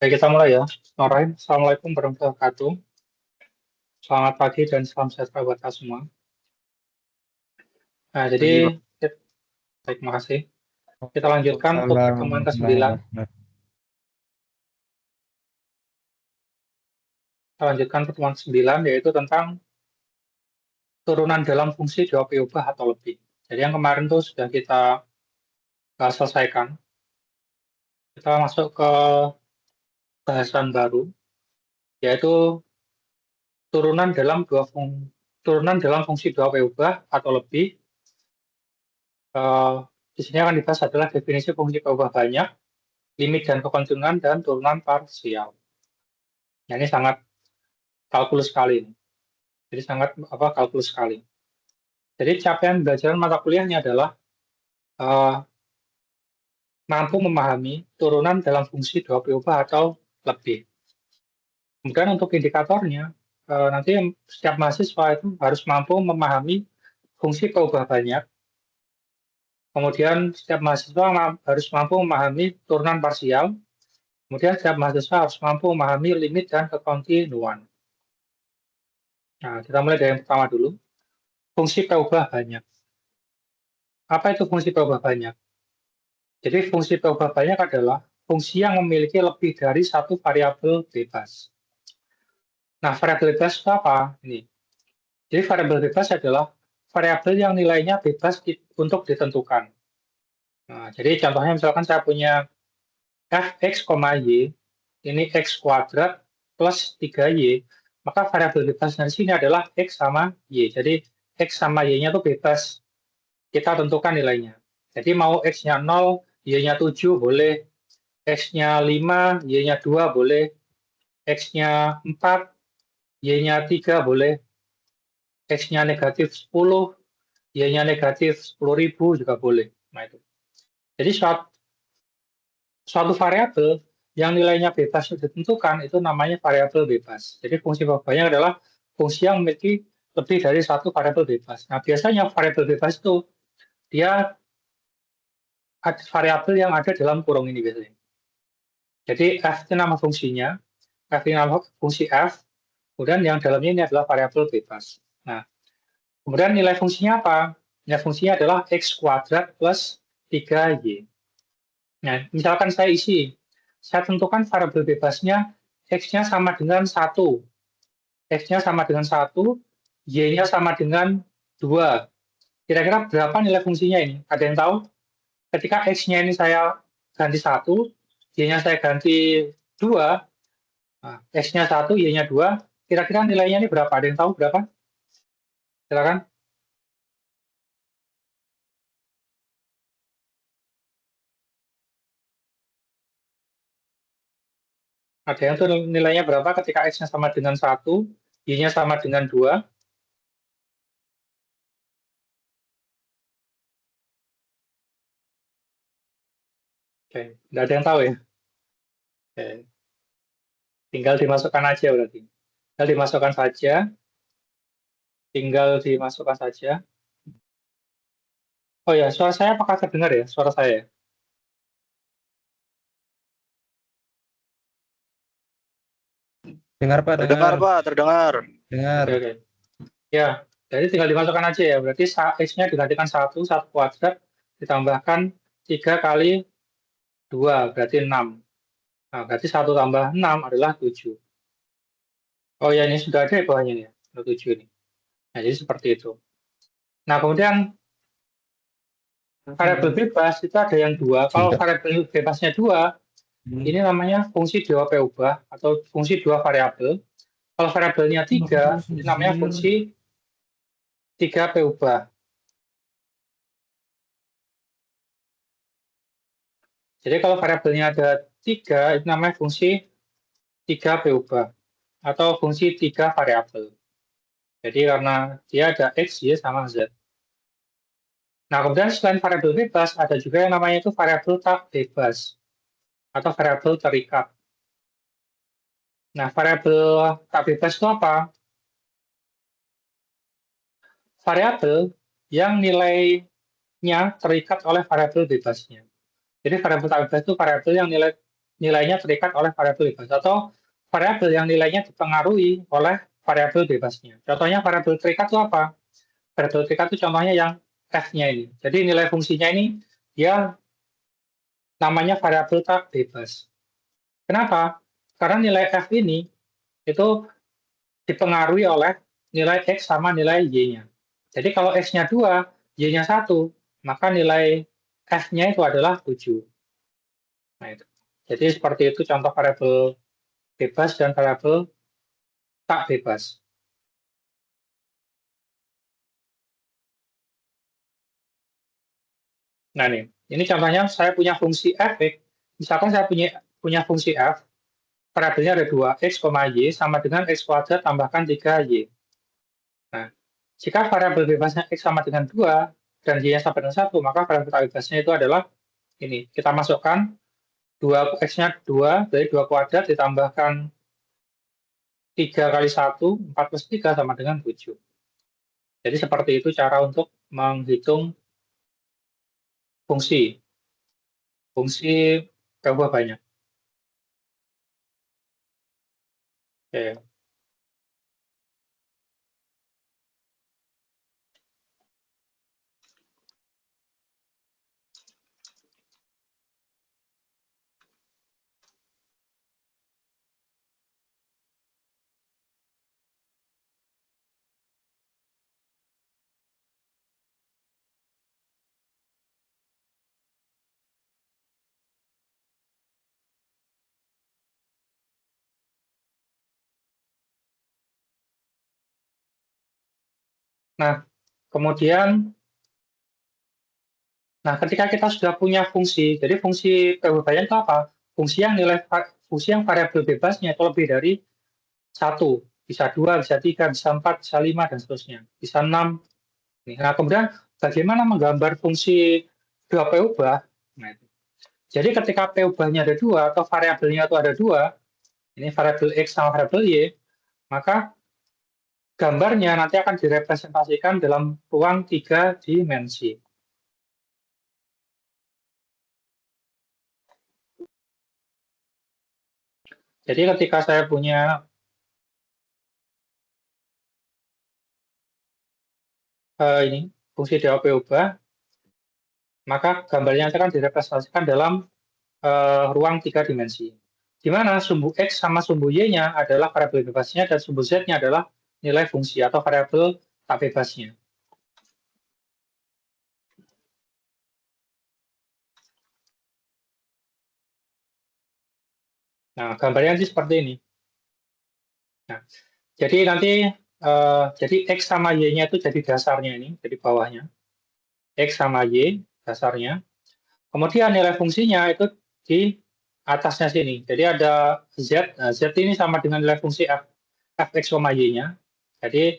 Baik, kita mulai ya. Bismillahirrahmanirrahim. Assalamualaikum warahmatullahi wabarakatuh. Selamat pagi dan salam sejahtera buat kita semua. Nah, jadi, Pagi, Pak. baik, terima kasih. Kita lanjutkan untuk Waalaikumsalam pertemuan warahmatullahi ke-9. wabarakatuh. Kita lanjutkan pertemuan ke-9, yaitu tentang turunan dalam fungsi jawab ubah atau lebih. Jadi yang kemarin tuh sudah kita selesaikan. Kita masuk ke bahasan baru, yaitu turunan dalam fungsi jawab ubah atau lebih. Di sini akan dibahas adalah definisi fungsi ubah banyak, limit dan kekontinuan, dan turunan parsial. Nah, ini sangat kalkulus sekali. Jadi sangat kalkulus sekali. Jadi capaian belajaran mata kuliahnya adalah mampu memahami turunan dalam fungsi dua ubah atau lebih. Kemudian untuk indikatornya, nanti setiap mahasiswa itu harus mampu memahami fungsi peubah banyak. Kemudian setiap mahasiswa harus mampu memahami turunan parsial. Kemudian setiap mahasiswa harus mampu memahami limit dan kekontinuan. Nah, kita mulai dari yang pertama dulu. Fungsi peubah banyak. Apa itu fungsi peubah banyak? Jadi fungsi peubah banyak adalah fungsi yang memiliki lebih dari satu variabel bebas. Nah, variabel bebas itu apa? Ini. Jadi variabel bebas adalah variabel yang nilainya bebas untuk ditentukan. Nah, jadi contohnya misalkan saya punya fx, y, ini x kuadrat plus 3y, maka variabel bebas dari sini adalah x sama y. Jadi x sama y-nya itu bebas. Kita tentukan nilainya. Jadi mau x-nya 0, y-nya 7 boleh, x-nya 5, y-nya 2 boleh, x-nya 4, y-nya 3 boleh, x-nya negatif 10, y-nya negatif 10.000 juga boleh. Nah, itu. Jadi suatu variabel yang nilainya bebas ditentukan itu namanya variabel bebas. Jadi fungsi banyak adalah fungsi yang memiliki lebih dari satu variabel bebas. Nah, biasanya variabel bebas itu dia ada variabel yang ada dalam kurung ini biasanya. Jadi f itu nama fungsinya, f ini nama fungsi f, kemudian yang dalamnya ini adalah variabel bebas. Nah, kemudian nilai fungsinya apa? Nilai fungsinya adalah x kuadrat plus 3y. Nah, misalkan saya tentukan variabel bebasnya x-nya sama dengan 1, x-nya sama dengan 1, y-nya sama dengan 2. Kira-kira berapa nilai fungsinya ini? Ada yang tahu? Ketika x-nya ini saya ganti 1, y-nya saya ganti 2, nah, x-nya 1, y-nya 2, kira-kira nilainya ini berapa? Ada yang tahu berapa? Silakan. Ada yang tuh nilainya berapa ketika x-nya sama dengan 1, y-nya sama dengan 2? Oke, tidak ada yang tahu ya? Oke. Tinggal dimasukkan aja berarti. Tinggal dimasukkan saja. Tinggal dimasukkan saja. Oh ya, suara saya apakah terdengar ya? Suara saya. Dengar Pak, Terdengar, dengar. Pak. Terdengar. Dengar. Oke, oke. Ya, jadi tinggal dimasukkan aja ya. Berarti x-nya digantikan 1 kuadrat, ditambahkan 3 kali 2, berarti 6. Nah, berarti 1 tambah 6 adalah 7. Oh ya, ini sudah ada ya bawahnya nih, 7 ini. Nah, jadi seperti itu. Nah, kemudian variabel bebas itu ada yang 2. Kalau variabel bebasnya 2, ini namanya fungsi dua ubah atau fungsi 2 variabel. Kalau variabelnya 3, ini namanya fungsi 3 ubah. Jadi kalau variabelnya ada 3, itu namanya fungsi 3 ubah atau fungsi 3 variabel. Jadi karena dia ada x, y, sama z. Nah, kemudian selain variabel bebas, ada juga yang namanya itu variabel tak bebas atau variabel terikat. Nah, variabel tak bebas itu apa? Variabel yang nilainya terikat oleh variabel bebasnya. Jadi variabel tak bebas itu variabel yang nilainya terikat oleh variabel bebas atau variabel yang nilainya dipengaruhi oleh variabel bebasnya. Contohnya variabel terikat itu apa? Variabel terikat itu contohnya yang f-nya ini. Jadi nilai fungsinya ini dia namanya variabel tak bebas. Kenapa? Karena nilai f ini itu dipengaruhi oleh nilai x sama nilai y-nya. Jadi kalau x-nya 2, y-nya 1, maka nilai f-nya itu adalah 7. Nah, itu. Jadi seperti itu contoh variabel bebas dan variabel tak bebas. Nah, ini contohnya saya punya fungsi f. Misalkan saya punya fungsi f, variabelnya ada 2, x, y sama dengan x kuadrat tambahkan 3y. Nah, jika variabel bebasnya x sama dengan 2 dan y-nya sama dengan 1, maka variabel tak bebasnya itu adalah ini. Kita masukkan 2 x-nya 2, dari 2 kuadrat ditambahkan 3 kali 1, 4 plus 3 sama dengan 7. Jadi seperti itu cara untuk menghitung fungsi. Fungsi berubah banyak. Oke. Nah, kemudian, ketika kita sudah punya fungsi, jadi fungsi perubahnya itu apa? Fungsi yang variabel bebasnya itu lebih dari 1, bisa 2, bisa 3, bisa 4, bisa 5, dan seterusnya. Bisa 6. Nah, kemudian bagaimana menggambar fungsi dua P ubah? Nah, itu. Jadi ketika P ubahnya ada 2, atau variabelnya itu ada 2, ini variabel X sama variabel Y, maka gambarnya nanti akan direpresentasikan dalam ruang 3 dimensi. Jadi ketika saya punya ini fungsi DOP ubah, maka gambarnya nanti akan direpresentasikan dalam ruang 3 dimensi. Di mana sumbu X sama sumbu Y-nya adalah variabel bebasnya dan sumbu Z-nya adalah nilai fungsi atau variabel tak bebasnya. Nah, gambarnya nanti seperti ini. Nah, jadi nanti jadi X sama Y-nya itu jadi dasarnya ini, jadi bawahnya. X sama Y dasarnya. Kemudian nilai fungsinya itu di atasnya sini. Jadi ada Z. Nah, Z ini sama dengan nilai fungsi fx, y-nya. Jadi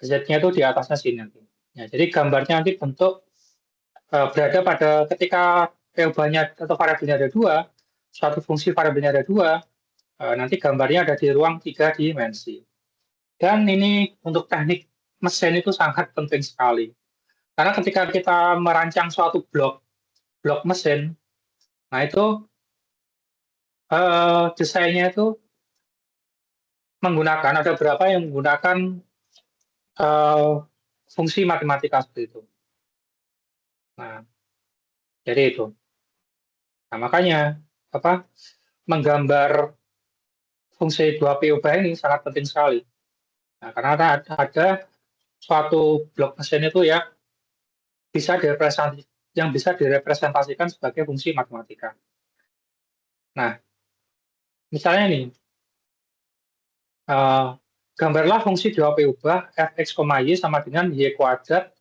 Z-nya itu di atasnya sini nanti. Ya, jadi gambarnya nanti bentuk berada pada ketika perubahannya atau variabelnya ada 2, suatu fungsi variabelnya ada 2, nanti gambarnya ada di ruang 3 dimensi. Dan ini untuk teknik mesin itu sangat penting sekali. Karena ketika kita merancang suatu blok mesin, nah itu desainnya itu menggunakan, ada berapa yang menggunakan fungsi matematika seperti itu. Nah, jadi itu. Nah, makanya apa menggambar fungsi 2P ubah ini sangat penting sekali. Nah, karena ada suatu blok mesin itu ya bisa direpresentasikan sebagai fungsi matematika. Nah, misalnya nih, gambarlah fungsi 2P ubah fx, y sama dengan y kuadrat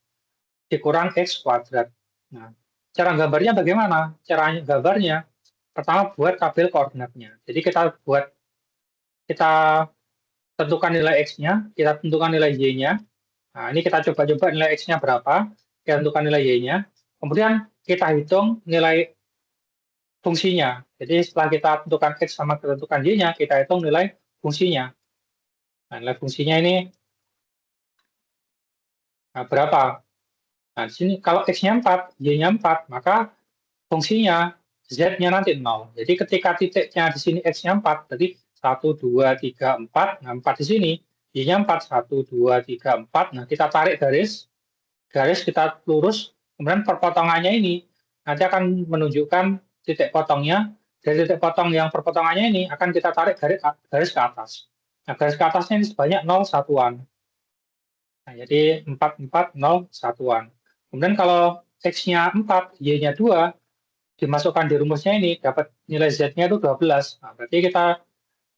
dikurang x kuadrat. Nah, cara gambarnya bagaimana? Cara gambarnya, pertama buat tabel koordinatnya. Jadi kita tentukan nilai x-nya, kita tentukan nilai y-nya. Nah, ini kita coba-coba nilai x-nya berapa, kita tentukan nilai y-nya. Kemudian kita hitung nilai fungsinya. Jadi setelah kita tentukan x sama kita tentukan y-nya, kita hitung nilai fungsinya. Nah, nilai fungsinya ini berapa? Nah, di sini kalau x-nya 4, y-nya 4, maka fungsinya Z-nya nanti 0. Jadi ketika titiknya di sini X-nya 4, berarti 1, 2, 3, 4. Nah, 4 di sini, Y-nya 4, 1, 2, 3, 4. Nah, kita tarik garis kita lurus, kemudian perpotongannya ini nanti akan menunjukkan titik potongnya. Dari titik potong yang perpotongannya ini akan kita tarik garis ke atas. Nah, garis ke atasnya ini sebanyak 0 satuan. Nah, jadi 4, 4, 0 satuan. Kemudian kalau X-nya 4, Y-nya 2, dimasukkan di rumusnya ini, dapat nilai Z-nya itu 12. Nah, berarti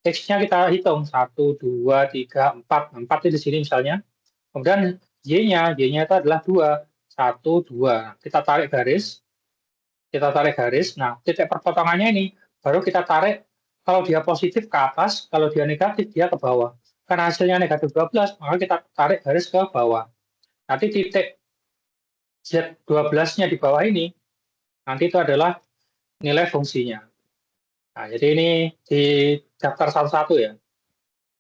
X-nya kita hitung, 1, 2, 3, 4. Nah, 4 itu di sini misalnya. Kemudian Y-nya itu adalah 2, 1, 2. Kita tarik garis. Nah, titik perpotongannya ini baru kita tarik, kalau dia positif ke atas, kalau dia negatif dia ke bawah. Karena hasilnya negatif 12, maka kita tarik garis ke bawah. Nanti titik Z12-nya di bawah ini, nanti itu adalah nilai fungsinya. Nah, jadi ini di daftar satu-satu ya.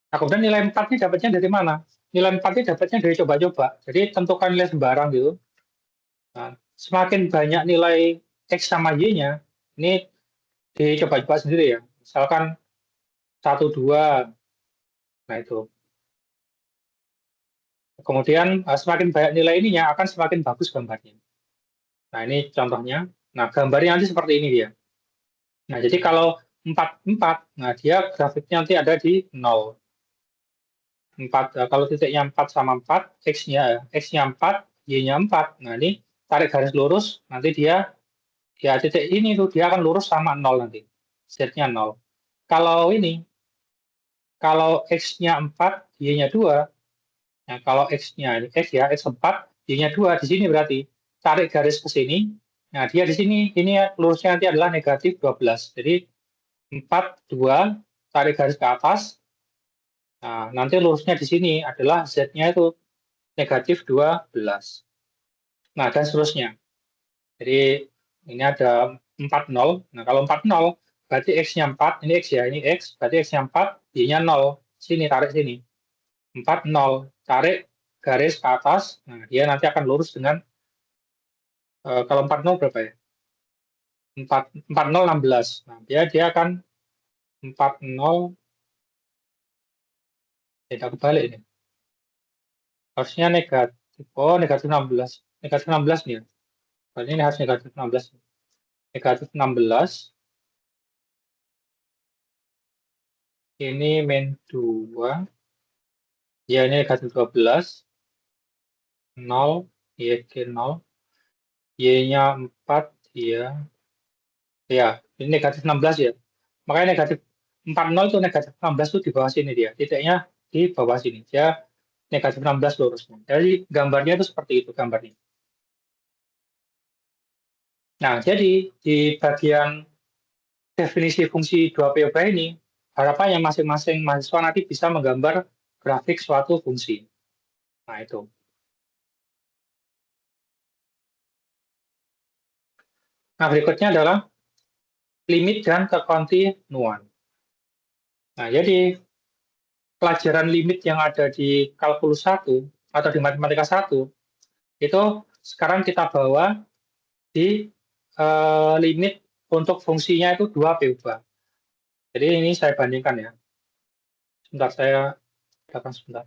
Nah, kemudian nilai 4 ini dapatnya dari mana? Nilai 4 ini dapatnya dari coba-coba. Jadi tentukan nilai sembarang gitu. Nah, semakin banyak nilai X sama Y-nya, ini dicoba-coba sendiri ya. Misalkan 1, 2, nah itu. Kemudian semakin banyak nilai ininya akan semakin bagus gambarnya. Nah, ini contohnya. Nah, gambarnya nanti seperti ini dia. Nah, jadi kalau 4, 4, nah dia grafiknya nanti ada di 0. 4, kalau titiknya 4 sama 4, X-nya 4, Y-nya 4. Nah, ini tarik garis lurus, nanti dia titik ini tuh dia akan lurus sama 0 nanti. Z-nya 0. Kalau kalau X-nya 4, Y-nya 2, nah kalau X-nya X ya, X4, Y-nya 2, di sini berarti tarik garis ke sini. Nah, dia di sini, ini lurusnya nanti adalah negatif 12. Jadi 4, 2, tarik garis ke atas. Nah, nanti lurusnya di sini adalah Z-nya itu negatif 12. Nah, dan seterusnya. Jadi ini ada 40. Nah, kalau 40, berarti X-nya 4, ini X ya, ini X, berarti X-nya 4, Y-nya 0. Sini, tarik sini. 40, tarik garis ke atas. Nah, dia nanti akan lurus dengan, kalau 40 berapa ya? 40, 16. Nah, dia akan 40, tidak kebalik ini. Harusnya negatif, oh negatif 16. Negatif 16 nih ya. Berarti ini harus negatif 16. Negatif 16, ini min 2, ya ini negatif 12, 0, Y 0, Y-nya 4, ya, ini negatif 16 ya. Makanya negatif 40 itu negatif 16 itu di bawah sini dia. Titiknya di bawah sini. Dia negatif 16 lurusnya. Jadi gambarnya itu seperti itu gambarnya. Nah, jadi di bagian definisi fungsi 2POB ini, harapannya masing-masing mahasiswa nanti bisa menggambar grafik suatu fungsi. Nah, itu. Nah, berikutnya adalah limit dan kekontinuan. Nah, jadi pelajaran limit yang ada di kalkulus 1 atau di matematika 1 itu sekarang kita bawa di limit untuk fungsinya itu 2POB. Jadi ini saya bandingkan ya. Sebentar, saya katakan sebentar.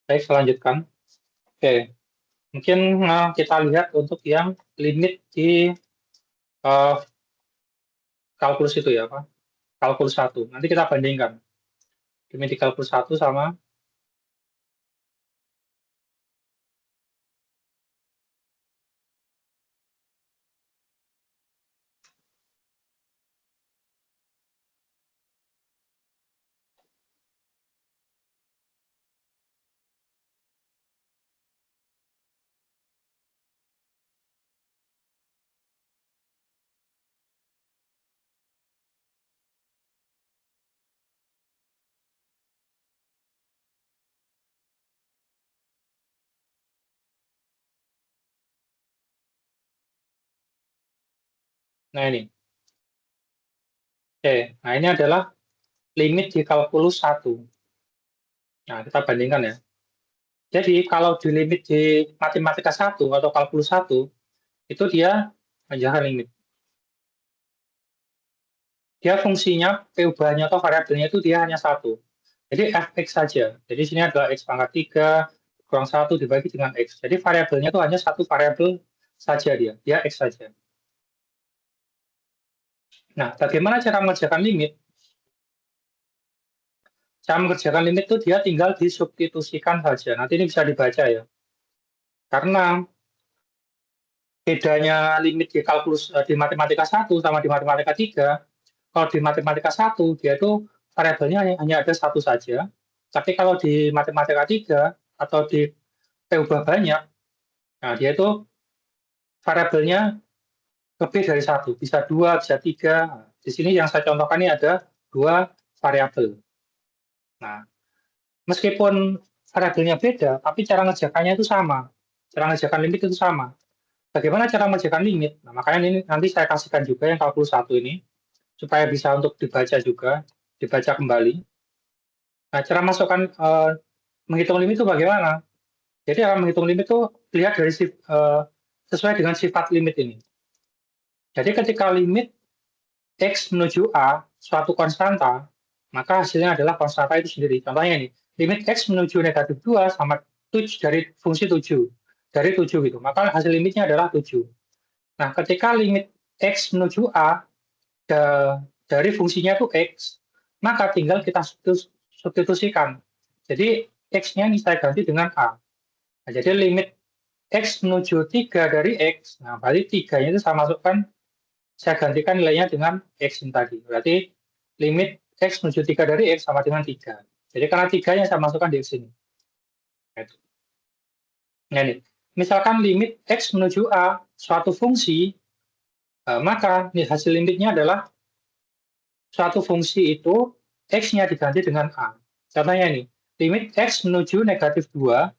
Baik, saya lanjutkan. Oke, mungkin kita lihat untuk yang limit di uh, kalkulus itu ya, Pak. Kalkulus 1. Nanti kita bandingkan. Limit di kalkulus 1 sama Nah ini. Oke, nah ini adalah limit di kalkulus 1. Nah, kita bandingkan ya. Jadi kalau di limit di matematika 1 atau kalkulus 1, itu dia jangan limit. Dia fungsinya, perubahannya atau variabelnya itu dia hanya satu. Jadi fx saja. Jadi sini adalah x pangkat 3 kurang 1 dibagi dengan x. Jadi variabelnya itu hanya satu variabel saja dia x saja. Nah, bagaimana cara mengerjakan limit? Cara mengerjakan limit itu dia tinggal disubstitusikan saja. Nanti ini bisa dibaca ya. Karena bedanya limit di kalkulus di matematika 1 sama di matematika 3, kalau di matematika 1 dia itu variabelnya hanya ada satu saja. Tapi kalau di matematika 3 atau di ubah banyak, nah dia itu variabelnya lebih dari satu, bisa dua, bisa tiga. Nah, di sini yang saya contohkan ini ada dua variabel. Nah, meskipun variabelnya beda, tapi cara ngerjakannya itu sama. Cara ngerjakan limit itu sama. Bagaimana cara mengerjakan limit? Nah, makanya ini nanti saya kasihkan juga yang kalkulus 1 ini, supaya bisa untuk dibaca juga, dibaca kembali. Nah, cara masukkan menghitung limit itu bagaimana? Jadi cara menghitung limit itu lihat dari sesuai dengan sifat limit ini. Jadi ketika limit x menuju a suatu konstanta, maka hasilnya adalah konstanta itu sendiri. Contohnya ini, limit x menuju negatif 2 sama 7 dari fungsi 7. Dari 7 gitu. Maka hasil limitnya adalah 7. Nah, ketika limit x menuju a dari fungsinya itu x, maka tinggal kita substitusikan. Jadi x-nya ini saya ganti dengan a. Nah, jadi limit x menuju 3 dari x, nah berarti 3-nya itu saya masukkan, saya gantikan nilainya dengan x ini tadi. Berarti limit x menuju 3 dari x sama dengan 3. Jadi karena 3-nya saya masukkan di x ini. Nah, ini. Misalkan limit x menuju a suatu fungsi, maka hasil limitnya adalah suatu fungsi itu x-nya diganti dengan a. Contohnya ini, limit x menuju negatif 2,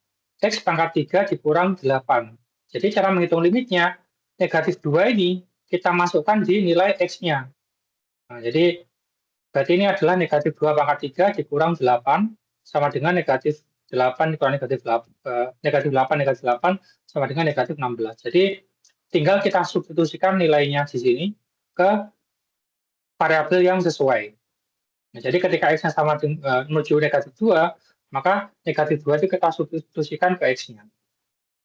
x pangkat 3 dikurang 8. Jadi cara menghitung limitnya, negatif 2 ini kita masukkan di nilai x-nya. Nah, jadi berarti ini adalah negatif 2 pangkat 3 dikurang 8 sama dengan negatif 8 dikurang negatif 8, negatif 8, negatif 8 sama dengan negatif 16. Jadi tinggal kita substitusikan nilainya di sini ke variabel yang sesuai. Nah, jadi ketika x-nya sama menuju negatif 2, maka negatif 2 itu kita substitusikan ke x-nya.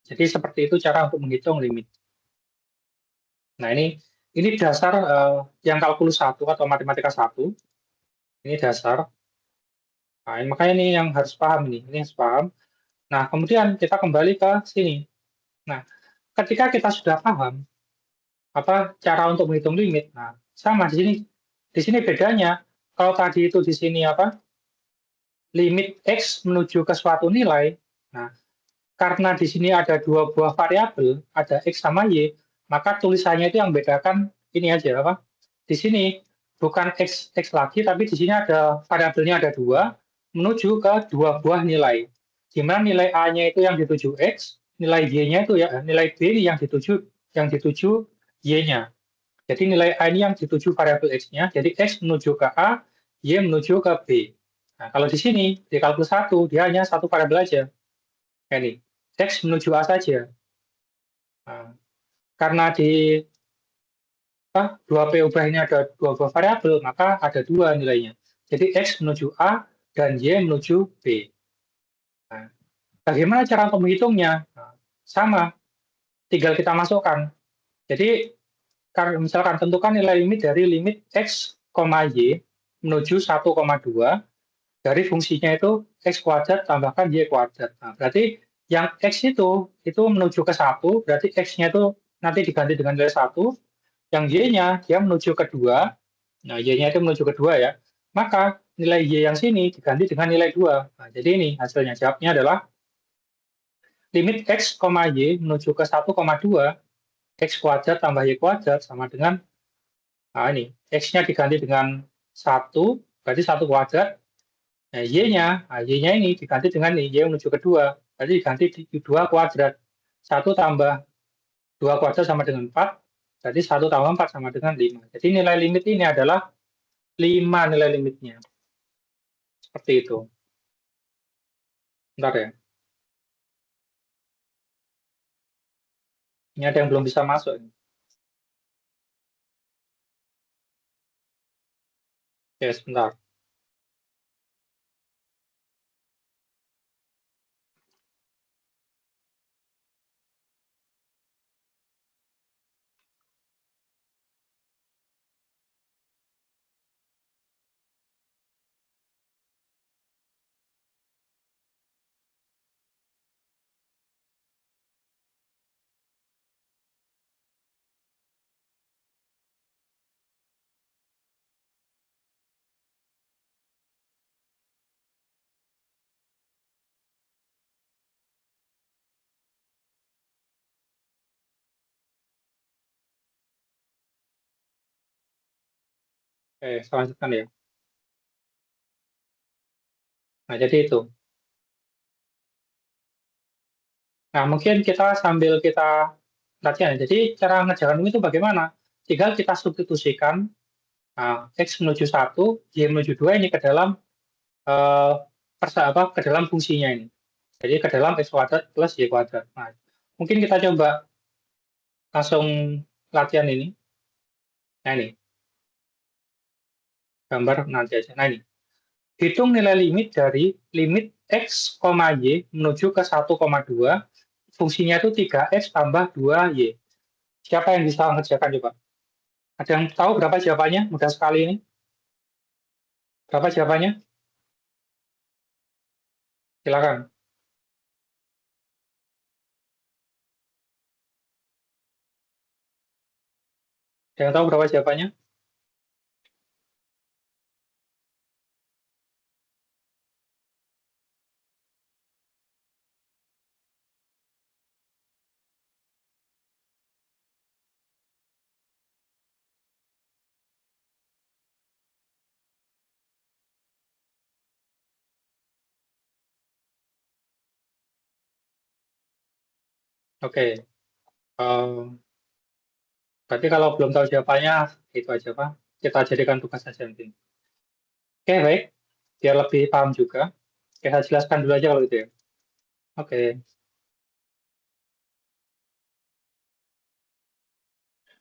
Jadi seperti itu cara untuk menghitung limit. Nah, ini dasar yang kalkulus 1 atau matematika 1. Ini dasar. Nah, makanya ini yang harus paham ini harus paham. Nah, kemudian kita kembali ke sini. Nah, ketika kita sudah paham apa cara untuk menghitung limit, nah sama di sini. Di sini bedanya kalau tadi itu di sini apa? Limit x menuju ke suatu nilai. Nah, karena di sini ada dua buah variabel, ada x sama y, maka tulisannya itu yang bedakan ini aja apa? Di sini bukan x lagi, tapi di sini ada variabelnya ada dua, menuju ke dua buah nilai. Di mana nilai a-nya itu yang dituju x, nilai y-nya itu ya nilai b ini yang dituju y-nya. Jadi nilai a ini yang dituju variabel x-nya, jadi x menuju ke a, y menuju ke b. Nah, kalau di sini di kalkulus 1 dia hanya satu variabel aja. Ini x menuju a saja. Nah, karena di dua P ubah ini ada dua buah variabel, maka ada dua nilainya. Jadi x menuju A dan y menuju B. Nah, bagaimana cara untuk menghitungnya? Nah, sama, tinggal kita masukkan. Jadi, misalkan tentukan nilai limit dari limit x, y menuju 1,2 dari fungsinya itu x kuadrat tambahkan y kuadrat. Nah, berarti yang x itu menuju ke 1, berarti x-nya itu nanti diganti dengan nilai 1, yang y-nya dia menuju ke 2, nah y-nya itu menuju ke 2 ya, maka nilai y yang sini diganti dengan nilai 2. Nah, jadi ini hasilnya, jawabnya adalah limit x, y menuju ke 1,2, x kuadrat tambah y kuadrat sama dengan, nah ini, x-nya diganti dengan 1, berarti 1 kuadrat, nah y-nya ini diganti dengan y menuju ke 2, berarti diganti 2 kuadrat, 1 tambah 2 kuadrat sama dengan 4, Jadi 1 tambah 4 sama dengan 5. Jadi nilai limit ini adalah 5 nilai limitnya. Seperti itu. Bentar ya. Ini ada yang belum bisa masuk. Oke, sebentar. Oke, saya lanjutkan ya. Nah, jadi itu. Nah, mungkin kita sambil kita latihan. Jadi cara ngerjakan ini itu bagaimana? Tinggal kita substitusikan X menuju 1, Y menuju 2 ini ke dalam eh, ke dalam fungsinya ini. Jadi ke dalam X kuadrat plus Y kuadrat. Nah, mungkin kita coba langsung latihan ini. Nah, ini gambar nanti aja. Nah, ini. Hitung nilai limit dari limit X, Y menuju ke 1,2. Fungsinya itu 3X tambah 2Y. Siapa yang bisa mengerjakan coba? Ada yang tahu berapa jawabannya? Mudah sekali ini. Berapa jawabannya? Silakan. Ada yang tahu berapa jawabannya? Oke. Berarti kalau belum tahu jawabannya, itu aja Pak. Kita jadikan tugas saja nanti. Oke, baik. Biar lebih paham juga. Oke, saya jelaskan dulu aja kalau gitu ya. Oke.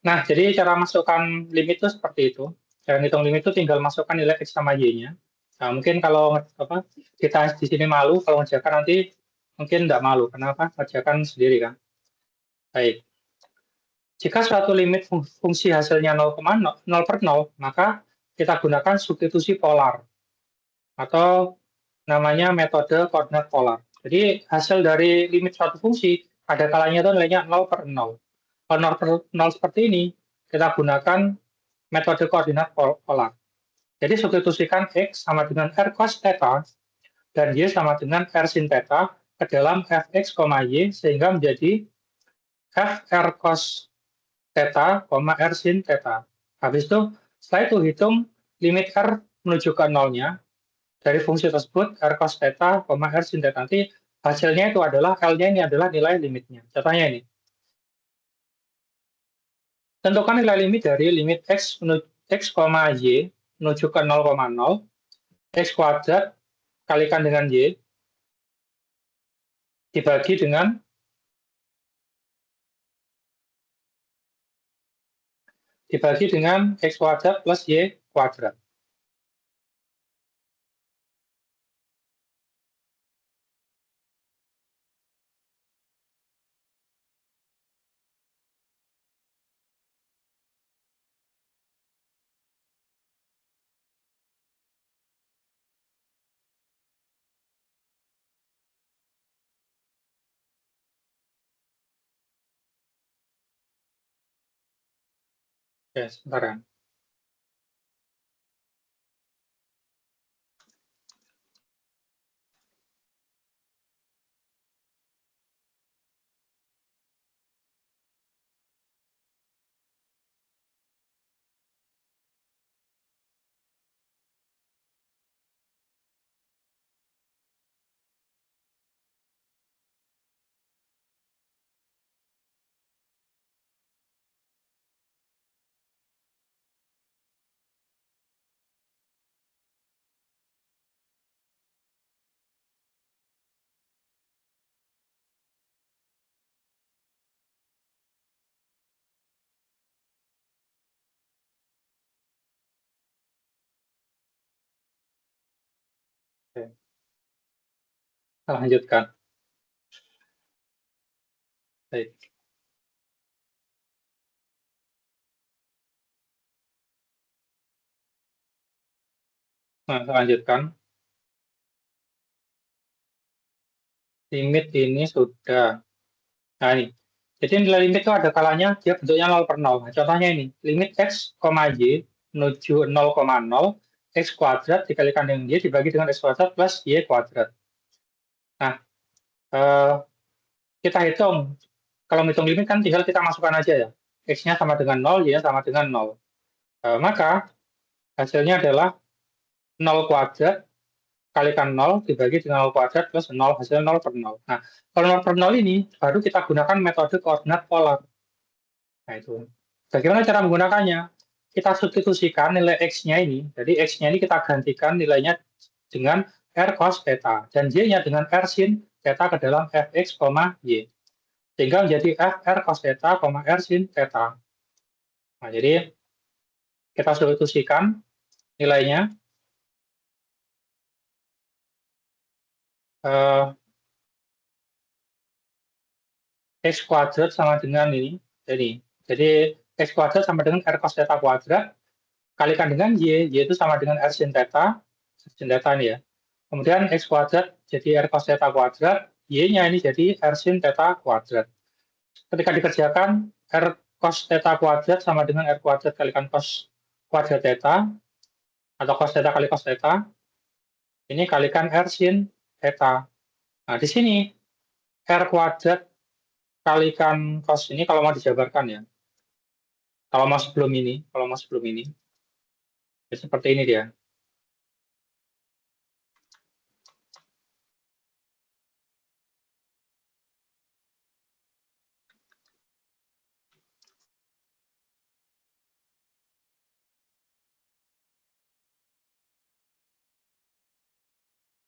Nah, jadi cara masukkan limit itu seperti itu. Cara ngitung limit itu tinggal masukkan nilai X sama Y-nya. Nah, mungkin kalau kita di sini malu, kalau ngerjakan nanti mungkin tidak malu. Kenapa? Ngerjakan sendiri kan. Baik. Jika suatu limit fungsi hasilnya 0,0 per 0, maka kita gunakan substitusi polar atau namanya metode koordinat polar. Jadi hasil dari limit suatu fungsi ada kalanya itu nilainya 0 per 0. Kalau 0 per 0 seperti ini, kita gunakan metode koordinat polar. Jadi substitusikan X sama dengan R cos theta dan Y sama dengan R sin theta ke dalam Fx, Y sehingga menjadi Fr cos theta, R sin theta. Habis itu, setelah itu hitung limit R menuju ke nolnya dari fungsi tersebut, R cos theta, R sin theta. Nanti hasilnya itu adalah, L-nya ini adalah nilai limitnya. Contohnya ini. Tentukan nilai limit dari limit X, X, Y menuju ke 0,0, X kuadrat kalikan dengan Y, dibagi dengan X kuadrat plus Y kuadrat. Oke, sebentar ya. Lanjutkan. Baik. Nah, lanjutkan. Limit ini sudah. Nah, ini. Jadi nilai limit itu ada kalanya dia bentuknya 0 per 0. Nah, contohnya ini, limit x, y menuju 0,0, x kuadrat dikalikan dengan y dibagi dengan x kuadrat plus y kuadrat. Nah, eh, kita hitung. Kalau hitung limit kan tinggal kita masukkan aja ya. X-nya sama dengan 0, y-nya sama dengan 0. Maka hasilnya adalah 0 kuadrat kalikan 0 dibagi dengan 0 kuadrat plus 0, hasil 0 per 0. Nah, kalau 0 per 0 ini baru kita gunakan metode koordinat polar. Nah, itu. Bagaimana cara menggunakannya? Kita substitusikan nilai X-nya ini. Jadi X-nya ini kita gantikan nilainya dengan R cos theta. Dan Y-nya dengan R sin theta ke dalam Fx, Y. Sehingga menjadi F R cos theta, R sin theta. Nah, jadi kita substitusikan nilainya. X kuadrat sama dengan ini. Jadi X kuadrat sama dengan R cos theta kuadrat kalikan dengan Y itu sama dengan R sin theta ini ya. Kemudian X kuadrat jadi R cos theta kuadrat, Y-nya ini jadi R sin theta kuadrat. Ketika dikerjakan, R cos theta kuadrat sama dengan R kuadrat kalikan cos kuadrat theta, atau cos theta kali cos theta, ini kalikan R sin theta. Nah, di sini R kuadrat kalikan cos ini kalau mau dijabarkan ya. Kalau mau sebelum ini, ya seperti ini dia.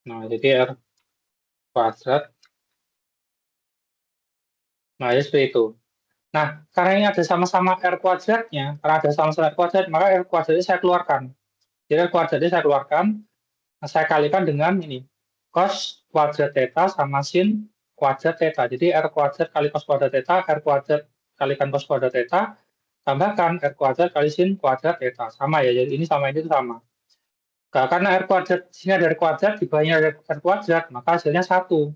Nah, jadi R kuadrat. Nah, ya seperti itu. Nah, karena ini ada sama-sama R kuadratnya, karena ada sama-sama R kuadrat, maka R kuadratnya saya keluarkan. Jadi R kuadratnya saya keluarkan, nah, saya kalikan dengan ini, cos kuadrat theta sama sin kuadrat theta. Jadi R kuadrat kali cos kuadrat theta, R kuadrat kalikan cos kuadrat theta, tambahkan R kuadrat kali sin kuadrat theta. Sama ya, jadi ini sama ini itu sama. Nah, karena R kuadrat, sini ada R kuadrat, di bawahnya ada R kuadrat, maka hasilnya 1.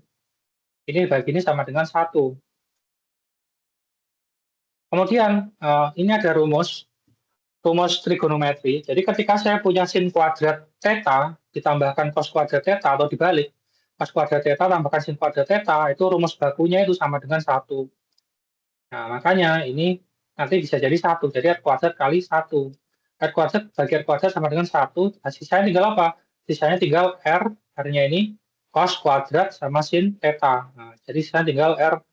Ini bagi ini sama dengan 1. Kemudian, ini ada rumus trigonometri. Jadi ketika saya punya sin kuadrat theta ditambahkan cos kuadrat theta atau dibalik, cos kuadrat theta tambahkan sin kuadrat theta, itu rumus bakunya itu sama dengan 1. Nah, makanya ini nanti bisa jadi 1. Jadi R kuadrat kali 1. R kuadrat bagi R kuadrat sama dengan 1. Nah, sisanya tinggal apa? Sisanya tinggal R-nya ini cos kuadrat sama sin theta. Nah, jadi sisanya tinggal R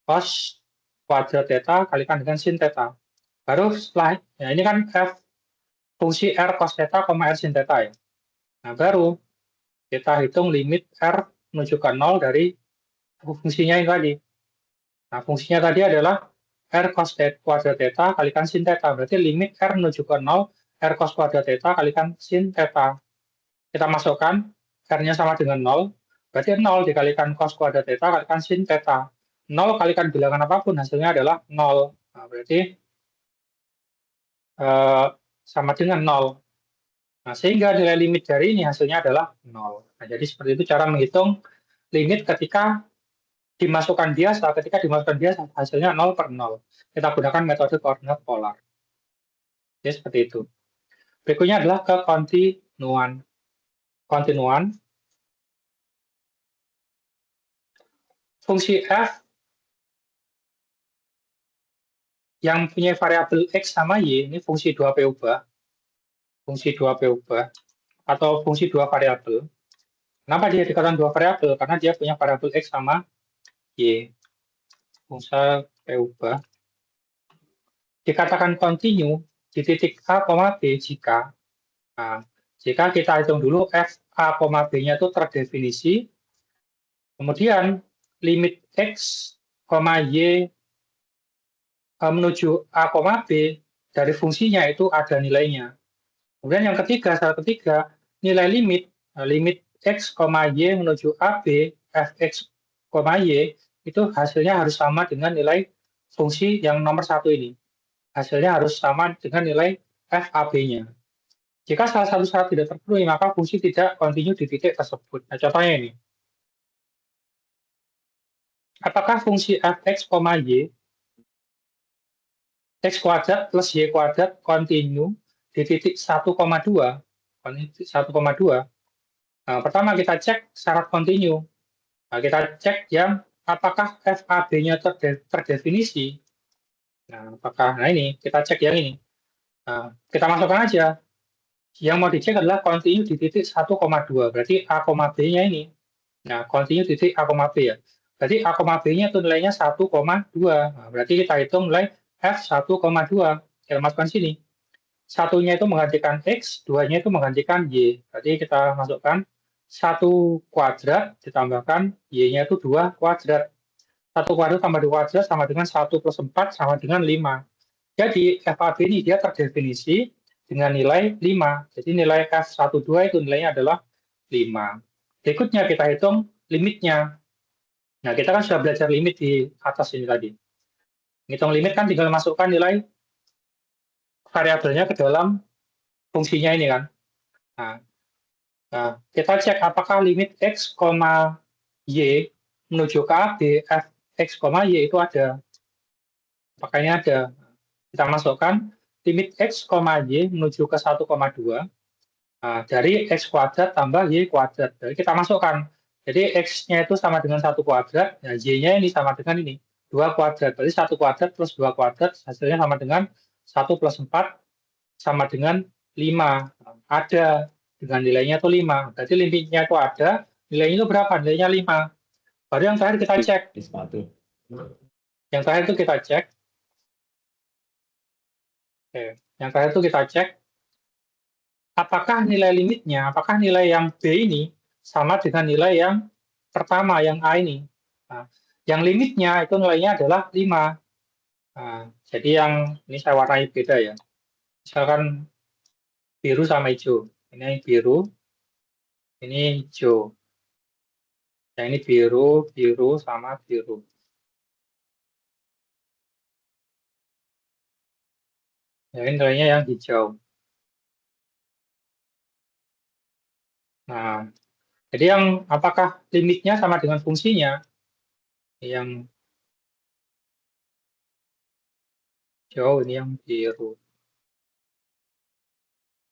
cos kuadrat theta kalikan dengan sin theta. Baru setelah, ya ini kan F fungsi R cos theta, R sin theta ya. Nah, baru kita hitung limit R menuju ke 0 dari fungsinya ini tadi. Nah, fungsinya tadi adalah R cos kuadrat theta kalikan sin theta. Berarti limit R menuju ke 0, R cos kuadrat theta kalikan sin theta. Kita masukkan, R-nya sama dengan 0, berarti 0 dikalikan cos kuadrat theta kalikan sin theta. 0 kalikan bilangan apapun, hasilnya adalah 0. Nah, berarti sama dengan 0. Nah, sehingga nilai limit dari ini hasilnya adalah 0. Nah, jadi seperti itu cara menghitung limit ketika dimasukkan biasa, hasilnya 0 per 0. Kita gunakan metode koordinat polar. Jadi seperti itu. Berikutnya adalah kekontinuan. Kontinuan. Fungsi f yang punya variabel x sama y, ini fungsi 2p ubah. Fungsi 2p ubah. Atau fungsi 2 variabel. Kenapa dia dikatakan 2 variabel? Karena dia punya variabel x sama y. Fungsi p ubah. Dikatakan kontinu di titik A, B jika kita hitung dulu f A, B-nya itu terdefinisi, kemudian limit x, y menuju A, B dari fungsinya itu ada nilainya. Kemudian yang ketiga, nilai limit x, y menuju AB, fx, y itu hasilnya harus sama dengan nilai fungsi yang nomor satu ini. Hasilnya harus sama dengan nilai FAB-nya. Jika salah satu syarat tidak terpenuhi, maka fungsi tidak kontinu di titik tersebut. Nah, contohnya ini. Apakah fungsi fx, y, x kuadrat plus y kuadrat kontinu di titik 1,2? 1,2. Nah, pertama kita cek syarat kontinu. Nah, kita cek yang apakah FAB-nya terdefinisi. Nah, ini kita cek yang ini. Nah, kita masukkan aja. Yang mau dicek adalah kontinu di titik 1,2. Berarti A, B-nya ini. Nah, kontinu di titik A, B ya. Berarti A, B-nya itu nilainya 1,2. Nah, berarti kita hitung nilai F1,2. Kita masukkan sini. Satunya itu menggantikan X, duanya itu menggantikan Y. Berarti kita masukkan 1 kuadrat ditambahkan Y-nya itu 2 kuadrat. 1 kuadrat tambah 2 kuadrat sama dengan 1 plus 4 sama dengan 5. Jadi FAB ini dia terdefinisi dengan nilai 5. Jadi nilai F12 itu nilainya adalah 5. Berikutnya kita hitung limitnya. Nah, kita kan sudah belajar limit di atas ini tadi. Hitung limit kan tinggal masukkan nilai variabelnya ke dalam fungsinya ini kan. Nah, kita cek apakah limit x, y menuju ke AB, fx, y itu ada. Apakah ini ada? Kita masukkan limit x, y menuju ke 1,2 dari x kuadrat tambah y kuadrat. Jadi kita masukkan. Jadi x-nya itu sama dengan 1 kuadrat, ya y-nya ini sama dengan ini, 2 kuadrat. Berarti 1 kuadrat plus 2 kuadrat hasilnya sama dengan 1 plus 4 sama dengan 5. Ada dengan nilainya itu 5. Berarti limitnya itu ada, nilainya itu berapa? Nilainya 5. Baru yang terakhir kita cek. Yang terakhir itu kita cek. Oke. Yang terakhir itu kita cek apakah nilai limitnya, apakah nilai yang B ini sama dengan nilai yang pertama, yang A ini. Nah, yang limitnya itu nilainya adalah 5. Nah, jadi yang ini saya warnai beda ya. Misalkan biru sama hijau. Ini biru, ini hijau. Yang ini biru, biru, sama biru. Yang ini nilainya yang hijau. Nah, jadi yang apakah limitnya sama dengan fungsinya? Yang hijau, ini yang biru.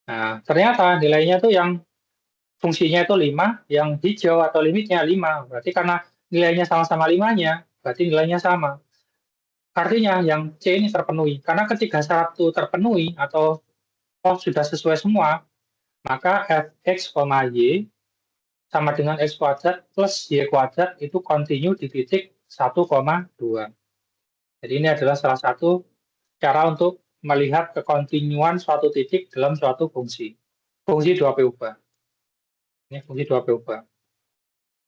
Nah, ternyata nilainya tuh yang fungsinya itu 5, yang hijau atau limitnya 5. Berarti karena nilainya sama-sama 5-nya, berarti nilainya sama. Artinya yang C ini terpenuhi. Karena ketika syarat itu terpenuhi atau sudah sesuai semua, maka fx, y sama dengan x kuadrat plus y kuadrat itu kontinu di titik 1,2. Jadi ini adalah salah satu cara untuk melihat kekontinuan suatu titik dalam suatu fungsi. Fungsi 2P ubah. Ini fungsi 2P ubah.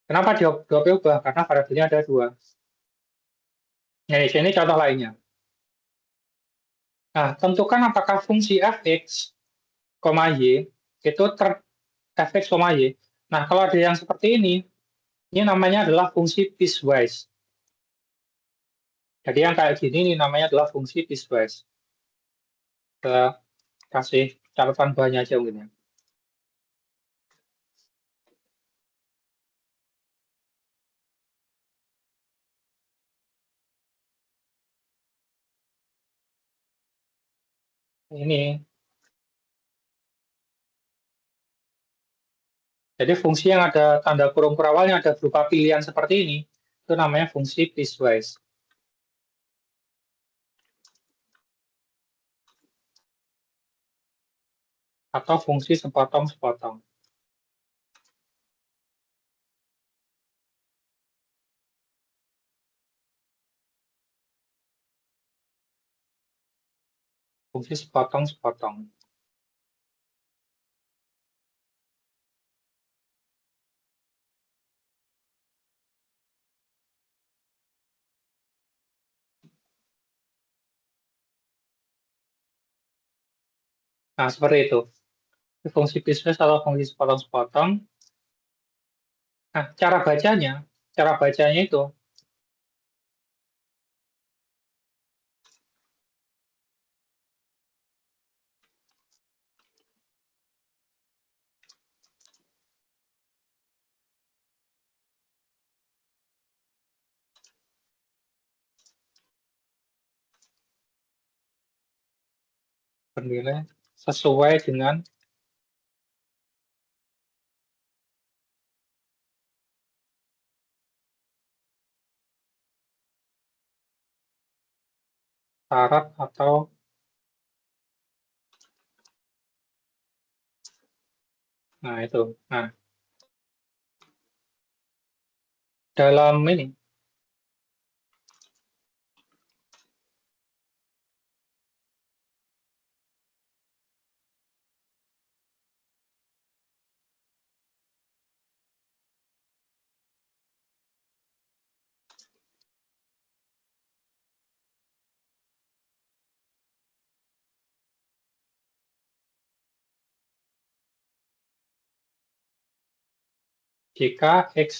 Kenapa 2P ubah? Karena variabelnya ada 2. Nah, di sini contoh lainnya. Nah, tentukan apakah fungsi fx, y itu fx, y. Nah, kalau ada yang seperti ini namanya adalah fungsi piecewise. Jadi yang kayak gini ini namanya adalah fungsi piecewise. Kita kasih catatan bahannya aja mungkin ya. Ini. Jadi fungsi yang ada tanda kurung awalnya ada berupa pilihan seperti ini, itu namanya fungsi piecewise. Atau fungsi sepotong-sepotong. Fungsi sepotong-sepotong. Nah, seperti itu. Fungsi piecewise atau fungsi sepotong-sepotong. Nah, cara bacanya cara bacanya itu. Bernilai sesuai dengan syarat atau itu. Nah, dalam ini jika x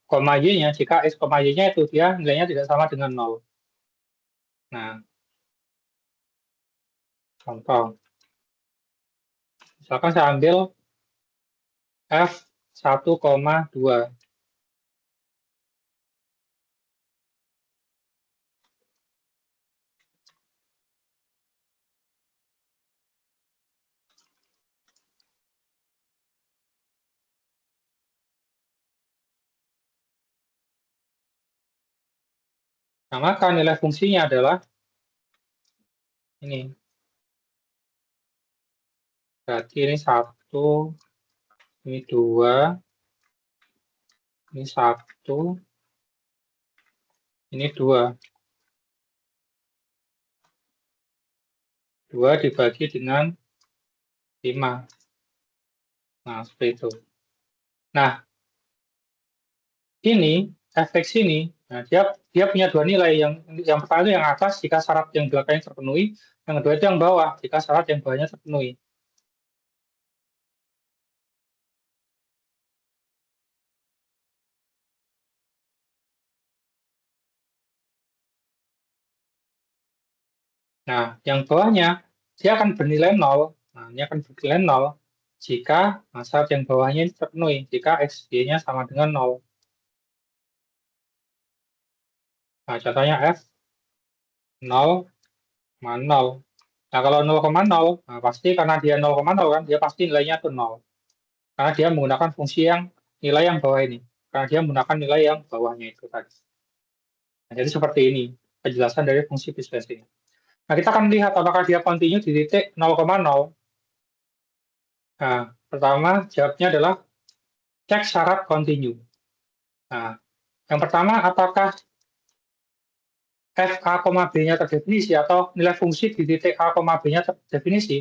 koma y-nya, jika x koma y-nya itu dia nilainya tidak sama dengan 0. Nah, contoh. Misalkan saya ambil f 1,2. Nah, maka nilai fungsinya adalah ini. Berarti ini 1, ini 2, ini 1, ini 2. 2 dibagi dengan 5. Nah, seperti itu. Nah, ini, efek sini, nah dia punya dua nilai. Yang pertama itu yang atas jika syarat yang belakangnya terpenuhi, yang kedua itu yang bawah jika syarat yang bawahnya terpenuhi. Nah, yang bawahnya dia akan bernilai 0. Nah, ini akan bernilai 0 jika syarat yang bawahnya ini terpenuhi, jika XY-nya sama dengan 0. Nah, contohnya F 0, 0. Nah, kalau 0,0, nah pasti karena dia 0,0 kan, dia pasti nilainya itu 0. Karena dia menggunakan fungsi yang nilai yang bawah ini. Karena dia menggunakan nilai yang bawahnya itu tadi. Nah, jadi seperti ini penjelasan dari fungsi piecewise ini. Nah, kita akan lihat apakah dia continue di titik 0,0. Nah, pertama jawabnya adalah cek syarat continue. Nah, yang pertama apakah f a, b-nya terdefinisi atau nilai fungsi di titik a, b-nya terdefinisi.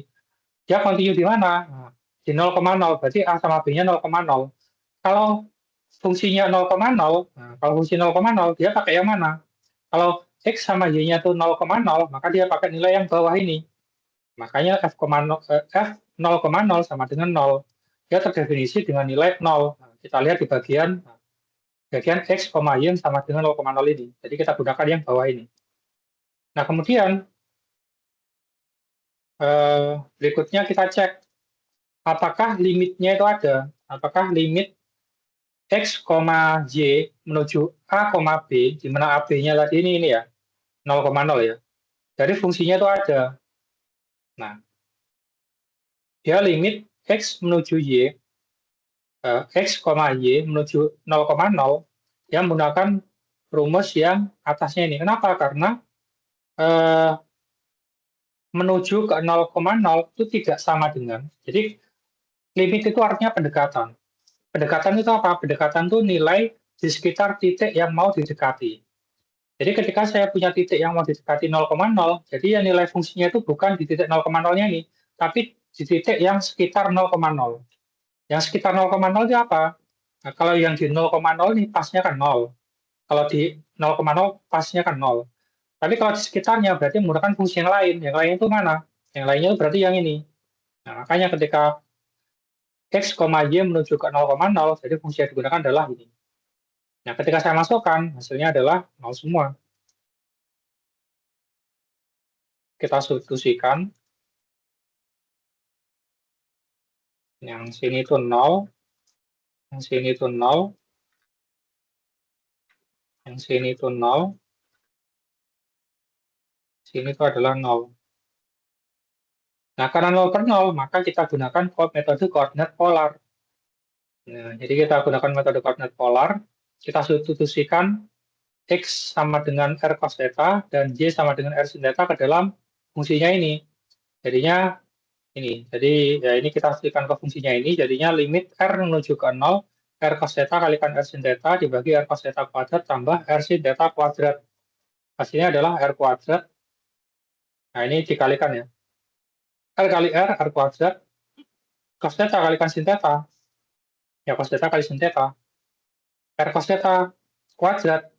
Dia continue di mana? Nah, di 0,0, berarti a sama b-nya 0,0. Kalau fungsinya 0,0, nah, kalau fungsi 0,0 dia pakai yang mana? Kalau x sama y-nya itu 0,0, maka dia pakai nilai yang bawah ini. Makanya f 0,0 sama dengan 0. Dia terdefinisi dengan nilai 0. Nah, kita lihat di bagian x, y sama dengan 0,0 ini. Jadi kita gunakan yang bawah ini. Nah, kemudian berikutnya kita cek apakah limitnya itu ada. Apakah limit x, y menuju a, b, di mana a, b-nya tadi ini ya, 0,0 ya. Jadi fungsinya itu ada. Nah, dia limit x menuju y, x, y menuju 0,0, dia menggunakan rumus yang atasnya ini. Kenapa? Karena menuju ke 0,0 itu tidak sama dengan. Jadi limit itu artinya pendekatan. Pendekatan itu apa? Pendekatan itu nilai di sekitar titik yang mau didekati. Jadi ketika saya punya titik yang mau didekati 0,0, jadi ya nilai fungsinya itu bukan di titik 0,0-nya ini, tapi di titik yang sekitar 0,0. Yang sekitar 0,0 itu apa? Nah, kalau yang di 0,0 ini pasnya kan 0. Kalau di 0,0 pasnya kan 0. Tapi kalau di sekitarnya berarti menggunakan fungsi yang lain. Yang lain itu mana? Yang lainnya itu berarti yang ini. Nah, makanya ketika x, y menuju ke 0,0, jadi fungsi yang digunakan adalah ini. Nah, ketika saya masukkan, hasilnya adalah 0 semua. Kita substitusikan. Yang sini itu 0, yang sini itu 0, yang sini itu 0, sini itu adalah 0. Nah, karena 0 per 0, maka kita gunakan metode koordinat polar. Nah, jadi kita gunakan metode koordinat polar, kita substitusikan X sama dengan R cos theta dan Y sama dengan R sin theta ke dalam fungsinya ini. Jadinya ini. Jadi ya ini kita substitusikan ke fungsinya ini, jadinya limit R menuju ke 0, R cos theta kalikan R sin theta dibagi R cos theta kuadrat tambah R sin theta kuadrat. Hasilnya adalah R kuadrat. Nah, ini dikalikan ya. R kali R kuadrat, cos theta kalikan sin theta. Ya, cos theta kali sin theta. R cos theta kuadrat.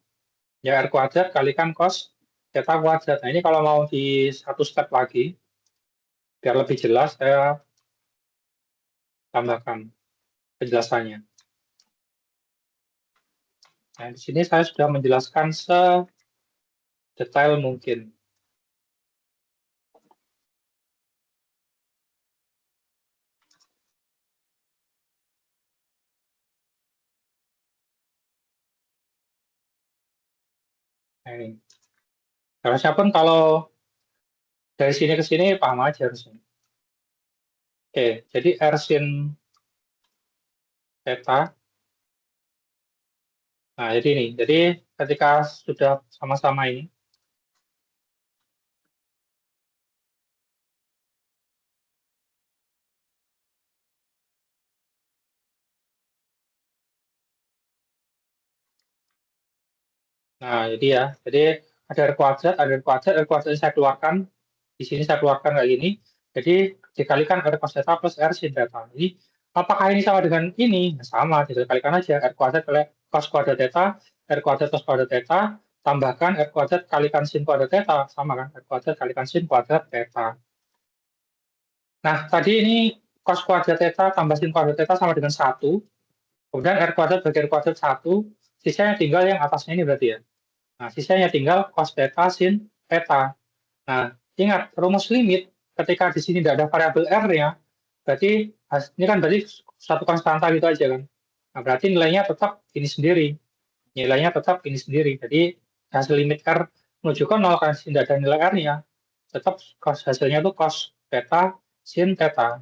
Ya, R kuadrat kalikan cos theta kuadrat. Nah, ini kalau mau di satu step lagi, biar lebih jelas, saya tambahkan penjelasannya. Nah, di sini saya sudah menjelaskan sedetail mungkin. Nah, ini. Harusnya pun kalau dari sini ke sini paham aja harusnya. Oke, jadi R sin theta. Nah, jadi ini. Jadi ketika sudah sama-sama ini, nah jadi ya, jadi ada R kuadrat, R kuadrat saya keluarkan, di sini saya keluarkan kayak gini, jadi dikalikan R cos theta plus R sin theta. Jadi apakah ini sama dengan ini? Nah, sama, dikalikan aja R kuadrat kali cos kuadrat theta, R kuadrat cos kuadrat theta, tambahkan R kuadrat kalikan sin kuadrat theta, sama kan? R kuadrat kalikan sin kuadrat theta. Nah, tadi ini cos kuadrat theta tambah sin kuadrat theta sama dengan 1. Kemudian R kuadrat bagi R kuadrat 1. Sisanya tinggal yang atasnya ini berarti ya. Nah, sisanya tinggal cos theta sin theta. Nah, ingat, rumus limit ketika di sini tidak ada variabel R-nya, berarti ini kan berarti satu konstanta gitu aja kan. Nah, berarti nilainya tetap ini sendiri. Nilainya tetap ini sendiri. Jadi, hasil limit R menuju ke 0 karena tidak ada nilai R-nya. Tetap hasilnya itu cos theta sin theta.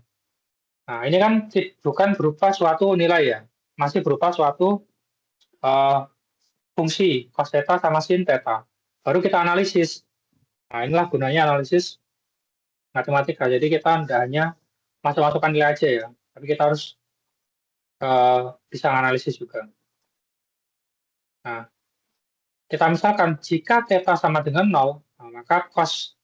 Nah, ini kan bukan berupa suatu nilai ya, masih berupa suatu uh, fungsi cos theta sama sin theta. Baru kita analisis. Nah, inilah gunanya analisis matematika. Jadi kita tidak hanya masuk-masukkan nilai aja ya, tapi kita harus bisa analisis juga. Nah, kita misalkan jika theta sama dengan 0, nah, maka cos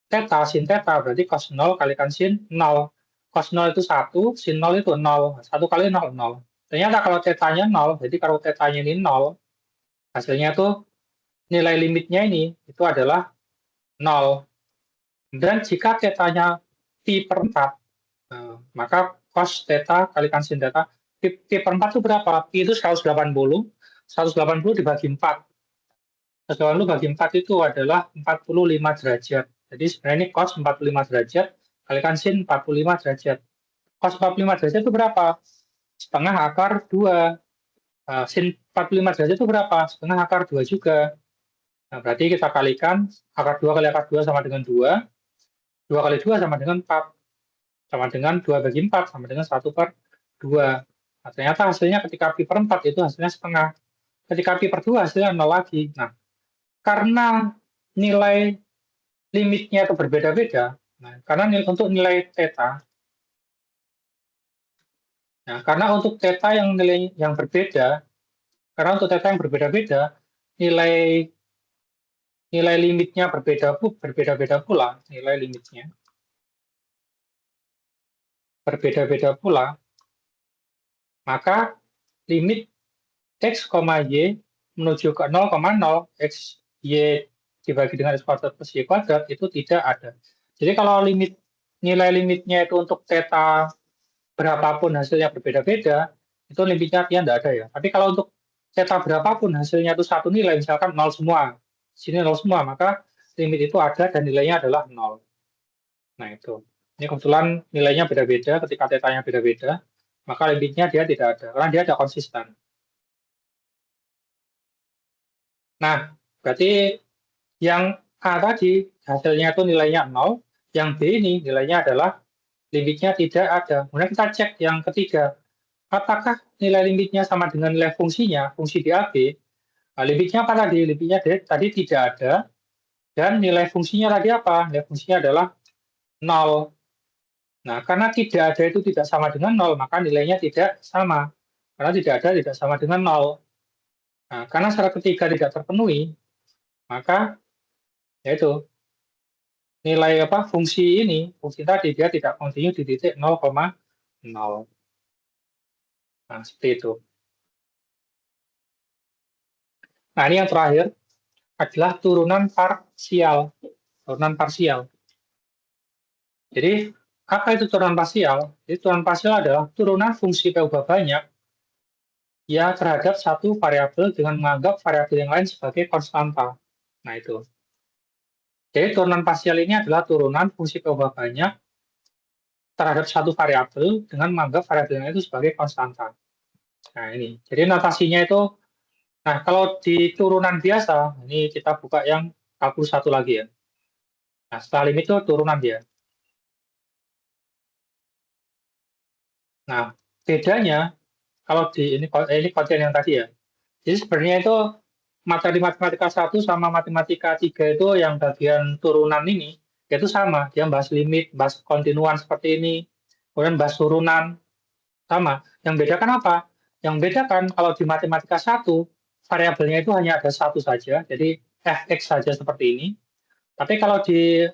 theta sin theta berarti cos 0 kalikan sin 0. Cos 0 itu 1, sin 0 itu 0. 1 kali 0, 0. Ternyata kalau tetanya 0, jadi kalau tetanya ini 0, hasilnya itu nilai limitnya ini itu adalah 0. Dan jika tetanya pi per 4, maka cos theta kalikan sin theta, pi per 4 itu berapa? Pi itu 180. 180 dibagi 4. 180 bagi 4 itu adalah 45 derajat. Jadi sebenarnya ini cos 45 derajat kalikan sin 45 derajat. Cos 45 derajat itu berapa? Setengah akar 2. Sin 45 derajat itu berapa? Setengah akar 2 juga. Nah, berarti kita kalikan akar 2 kali akar 2 sama dengan 2. 2 kali 2 sama dengan 4. Sama dengan 2 bagi 4 sama dengan 1 per 2. Nah, ternyata hasilnya ketika pi per 4 itu hasilnya setengah. Ketika pi per 2 hasilnya 0 lagi. Nah, karena nilai limitnya itu berbeda-beda, nah, karena untuk nilai theta, nah, karena untuk theta yang nilai yang berbeda, karena untuk theta yang berbeda-beda, nilai nilai limitnya berbeda-beda pula, nilai limitnya berbeda-beda pula, maka limit x, y menuju ke 0,0 x y dibagi dengan x kuadrat plus y kuadrat itu tidak ada. Jadi kalau nilai limitnya itu untuk theta berapapun hasilnya berbeda-beda, itu limitnya artinya tidak ada ya. Tapi kalau untuk cetak berapapun hasilnya itu satu nilai, misalkan 0 semua, sini 0 semua, maka limit itu ada dan nilainya adalah 0. Nah itu. Ini kebetulan nilainya beda-beda, ketika tetanya beda-beda, maka limitnya dia tidak ada, karena dia ada konsisten. Nah, berarti yang A tadi hasilnya itu nilainya 0, yang B ini nilainya adalah limitnya tidak ada. Kemudian kita cek yang ketiga, apakah nilai limitnya sama dengan nilai fungsinya, fungsi DAB? Nah, limitnya apa tadi? Limitnya tadi tidak ada, dan nilai fungsinya tadi apa? Nilai fungsinya adalah 0. Nah, karena tidak ada itu tidak sama dengan 0, maka nilainya tidak sama. Karena tidak ada tidak sama dengan 0. Nah, karena syarat ketiga tidak terpenuhi, maka yaitu nilai fungsi ini, fungsi tadi dia tidak kontinu di titik 0,0. Nah, seperti itu. Nah, ini yang terakhir adalah turunan parsial. Turunan parsial. Jadi, apa itu turunan parsial? Jadi, turunan parsial adalah turunan fungsi P ubah banyak ya terhadap satu variabel dengan menganggap variabel yang lain sebagai konstanta. Nah, itu. Jadi, turunan parsial ini adalah turunan fungsi P ubah banyak terhadap satu variabel dengan menganggap variabel yang lain itu sebagai konstanta. Nah, ini. Jadi, notasinya itu, nah, kalau di turunan biasa, ini kita buka yang 41 lagi ya. Nah, setelah limit itu turunan dia. Nah, bedanya kalau di ini konten yang tadi ya. Jadi sebenarnya itu materi matematika 1 sama matematika 3 itu yang bagian turunan ini itu sama. Dia bahas limit, bahas kontinuan seperti ini, kemudian bahas turunan sama. Yang bedakan apa? Yang bedakan kalau di matematika 1 variabelnya itu hanya ada satu saja, jadi fx saja seperti ini. Tapi kalau di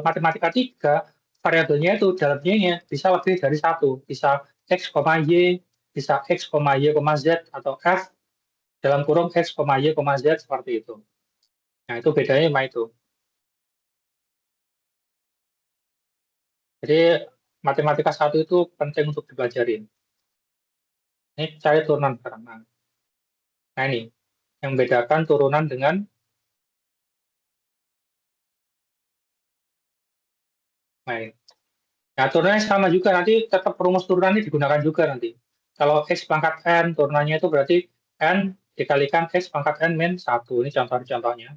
matematika 3 variabelnya itu dalamnya bisa lebih dari satu, bisa x, y, bisa x, y, z atau f dalam kurung x, y, z seperti itu. Nah, itu bedanya sama itu. Jadi matematika 1 itu penting untuk dipelajari. Ini cari turunan sekarang. Nah, ini yang membedakan turunan dengan main. Nah, turunannya sama juga, nanti tetap rumus turunan ini digunakan juga nanti. Kalau x pangkat n, turunannya itu berarti n dikalikan x pangkat n min 1. Ini contoh-contohnya.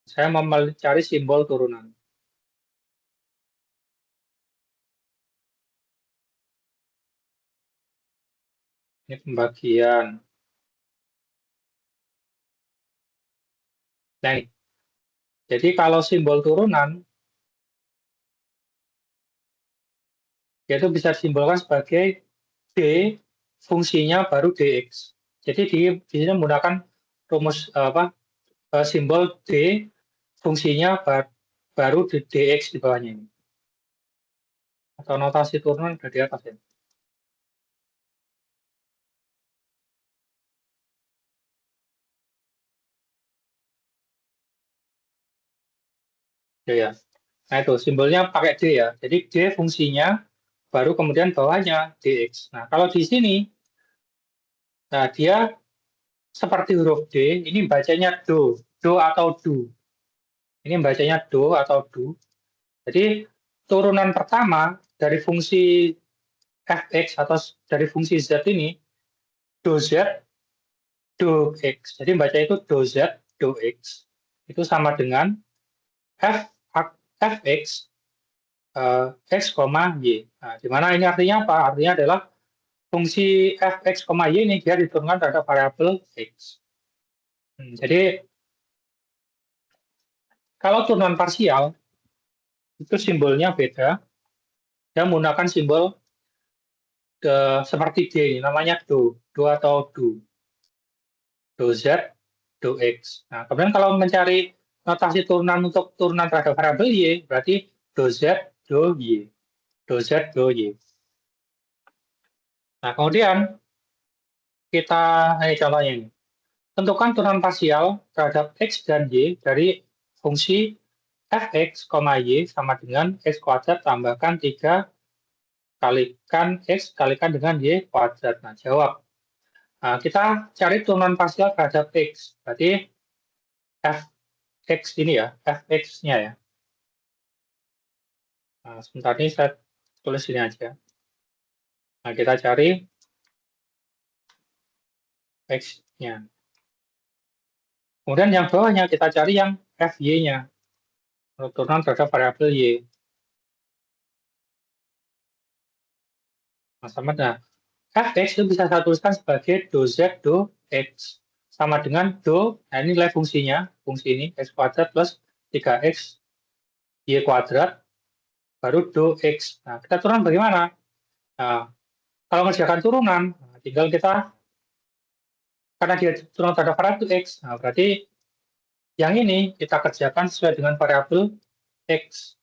Saya mau mencari simbol turunan. Ini pembagian. Nah, ini. Jadi kalau simbol turunan, yaitu bisa disimbolkan sebagai D, fungsinya baru dx. Jadi di sini menggunakan rumus simbol D, fungsinya baru di dx di bawahnya ini. Atau notasi turunan ada di atas ya. Ya, ya. Nah itu simbolnya pakai D ya. Jadi D fungsinya baru kemudian bawahnya dx. Nah kalau di sini, nah dia seperti huruf D, ini bacanya do atau do. Ini bacanya do atau do. Jadi turunan pertama dari fungsi fx atau dari fungsi z ini do z do x. Jadi baca itu do z do x. Itu sama dengan fx x, y. Nah, di mana ini artinya apa? Artinya adalah fungsi fx, y ini dia diturunkan terhadap variabel x. Jadi kalau turunan parsial itu simbolnya beda. Dia menggunakan simbol seperti D ini, namanya do atau do z, do x. Nah, kemudian kalau mencari notasi turunan untuk turunan terhadap variabel y, berarti do z, do y. Do z, do y. Nah, kemudian kita, ini contohnya ini. Tentukan turunan parsial terhadap x dan y dari fungsi fx, y sama dengan x kuadrat tambahkan 3 kalikan X kalikan dengan Y kuadrat. Nah, jawab. Nah, kita cari turunan parsial terhadap X. Berarti Fx ini ya, Fx-nya ya. Nah, sebentar ini saya tulis ini aja. Nah, kita cari X-nya. Kemudian yang bawahnya kita cari yang Fy-nya. Turunan terhadap variabel Y. Nah, sama nah, Fx itu bisa saya tuliskan sebagai do Z do X. Sama dengan do, nah ini nilai fungsinya, fungsi ini, X kuadrat plus 3X Y kuadrat, baru do X. Nah, kita turunkan bagaimana? Nah, kalau mengerjakan turunan, tinggal kita, karena dia turunan terhadap variabel X, nah berarti yang ini kita kerjakan sesuai dengan variabel X.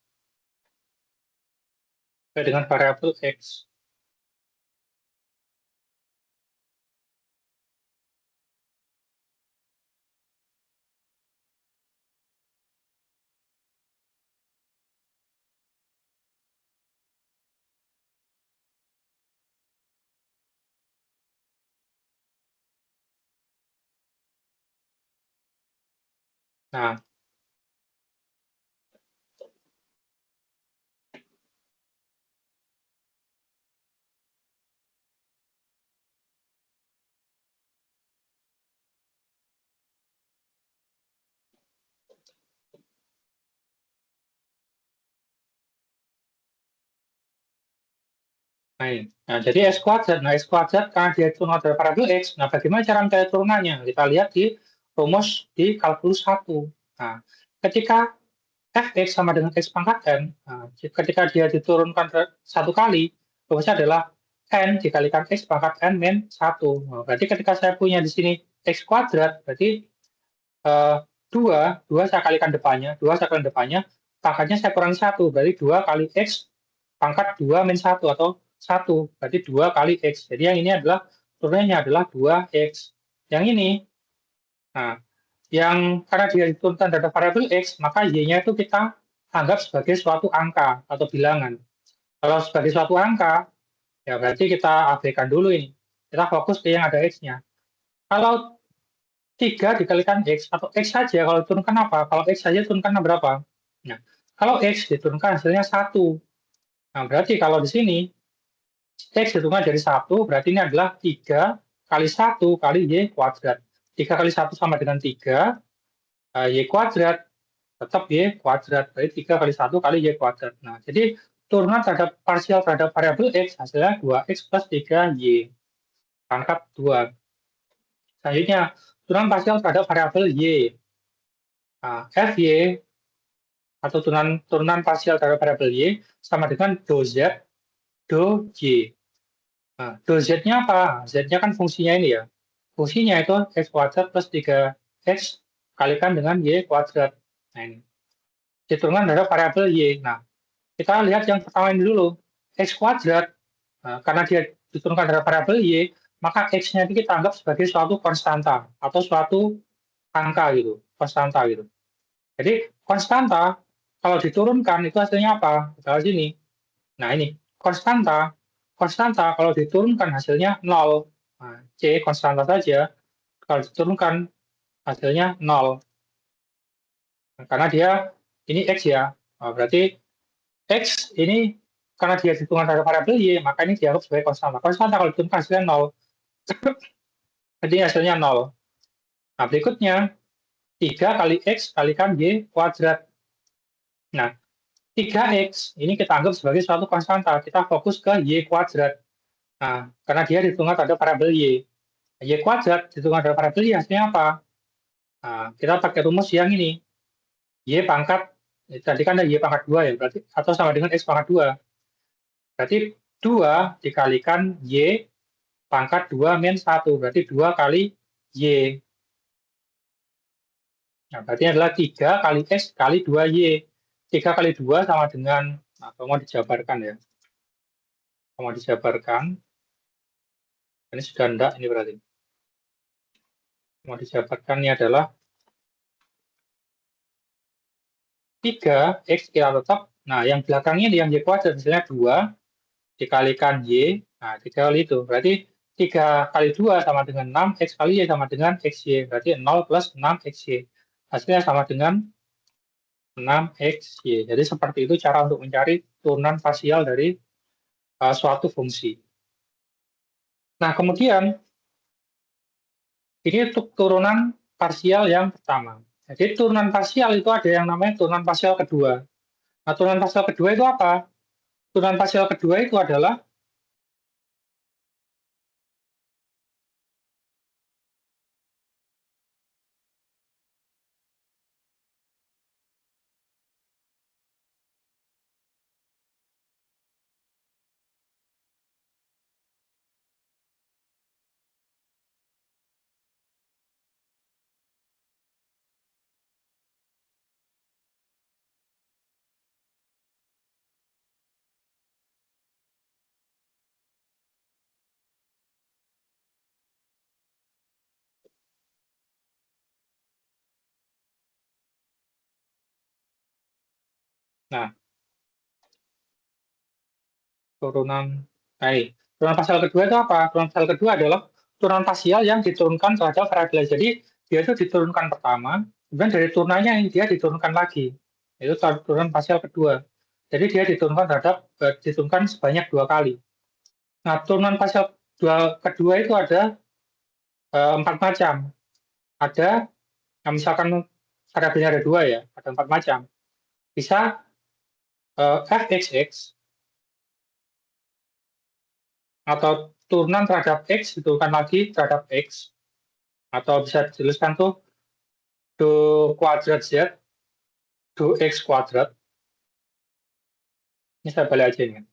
Sesuai dengan variabel X. Nah, nah, jadi X kuadrat. Nah, X kuadrat karena dia turunan dari variabel X. Nah, bagaimana cara mencari turunannya? Kita lihat di rumus di kalkulus 1. Nah, ketika Fx sama dengan X pangkat N, nah, ketika dia diturunkan satu kali, rumusnya adalah N dikalikan X pangkat N min 1. Nah, berarti ketika saya punya di sini X kuadrat, berarti 2 saya kalikan depannya, 2 saya kalikan depannya, pangkatnya saya kurangi 1, berarti 2 kali X pangkat 2 min 1 atau 1, berarti 2 kali X. Jadi yang ini adalah turunannya adalah 2X. Yang ini, nah, yang karena dia diturunkan dari variabel X, maka Y-nya itu kita anggap sebagai suatu angka atau bilangan. Kalau sebagai suatu angka, ya berarti kita abaikan dulu ini. Kita fokus ke yang ada X-nya. Kalau 3 dikalikan X, atau X saja, kalau diturunkan apa? Kalau X saja turunkan berapa? Nah, kalau X diturunkan hasilnya 1. Nah, berarti kalau di sini X diturunkan dari 1, berarti ini adalah 3 kali 1 kali Y kuadrat. 3 kali 1 sama dengan 3, Y kuadrat, tetap Y kuadrat. Berarti 3 kali 1 kali Y kuadrat. Nah, jadi turunan terhadap parsial terhadap variabel X hasilnya 2X plus 3Y. Pangkat 2. Selanjutnya, turunan parsial terhadap variabel Y. Nah, Fy atau turunan parsial terhadap variabel Y sama dengan do Z, do Y. Nah, do Z-nya apa? Z-nya kan fungsinya ini ya. Fungsinya itu X kuadrat plus 3X kalikan dengan Y kuadrat. Nah, ini. Diturunkan terhadap variabel Y. Nah, kita lihat yang pertama ini dulu. X kuadrat, nah, karena dia diturunkan terhadap variabel Y, maka X-nya itu kita anggap sebagai suatu konstanta atau suatu angka gitu, konstanta gitu. Jadi konstanta kalau diturunkan itu hasilnya apa? Kita lihat sini. Nah ini konstanta, konstanta kalau diturunkan hasilnya 0. Nah, C konstanta saja. Kalau diturunkan hasilnya 0. Nah, karena dia ini X ya. Nah, berarti X ini karena dia diturunkan dari variabel Y, maka ini dianggap sebagai konstanta. Konstanta kalau diturunkan hasilnya 0. Jadi hasilnya 0. Nah berikutnya 3 kali X kalikan Y kuadrat. Nah, 3X ini kita anggap sebagai suatu konstanta. Kita fokus ke Y kuadrat. Nah, karena dia dihitungan pada variabel Y. Y kuadrat dihitungan pada variabel Y hasilnya apa? Nah, kita pakai rumus yang ini. Y pangkat, tadi kan ada Y pangkat 2 ya, berarti atau sama dengan X pangkat 2. Berarti 2 dikalikan Y pangkat 2 min 1. Berarti 2 kali Y. Nah, berarti adalah 3 kali X kali 2Y. 3 kali 2 sama dengan, nah, mau dijabarkan ya. Mau dijabarkan. Ini sudah enggak, ini berarti. Mau dijabarkan ini adalah 3, X kita tetap. Nah, yang belakangnya yang Y kuadrat, misalnya 2. dikalikan Y, nah 3 kali itu. Berarti 3 kali 2 sama dengan 6, X kali Y sama dengan XY. Berarti 0 plus 6 XY. Hasilnya sama dengan 6XY. Jadi seperti itu cara untuk mencari turunan parsial dari suatu fungsi. Nah, kemudian ini untuk turunan parsial yang pertama. Jadi turunan parsial itu ada yang namanya turunan parsial kedua. Nah, turunan parsial kedua itu apa? Turunan parsial kedua itu adalah nah, turunan turunan parsial kedua itu apa? Turunan parsial kedua adalah turunan parsial yang diturunkan terhadap variabel. Jadi dia itu diturunkan pertama, kemudian dari turunannya ini dia diturunkan lagi. Itu turunan parsial kedua. Jadi dia diturunkan sebanyak 2 kali. Nah, turunan parsial kedua itu ada 4 macam. Ada, nah misalkan variabelnya ada 2 ya, ada 4 macam. Bisa fxx atau turunan terhadap X diturunkan lagi terhadap X, atau bisa dituliskan tuh do kuadrat Z, do X kuadrat. Ini saya balik aja ini.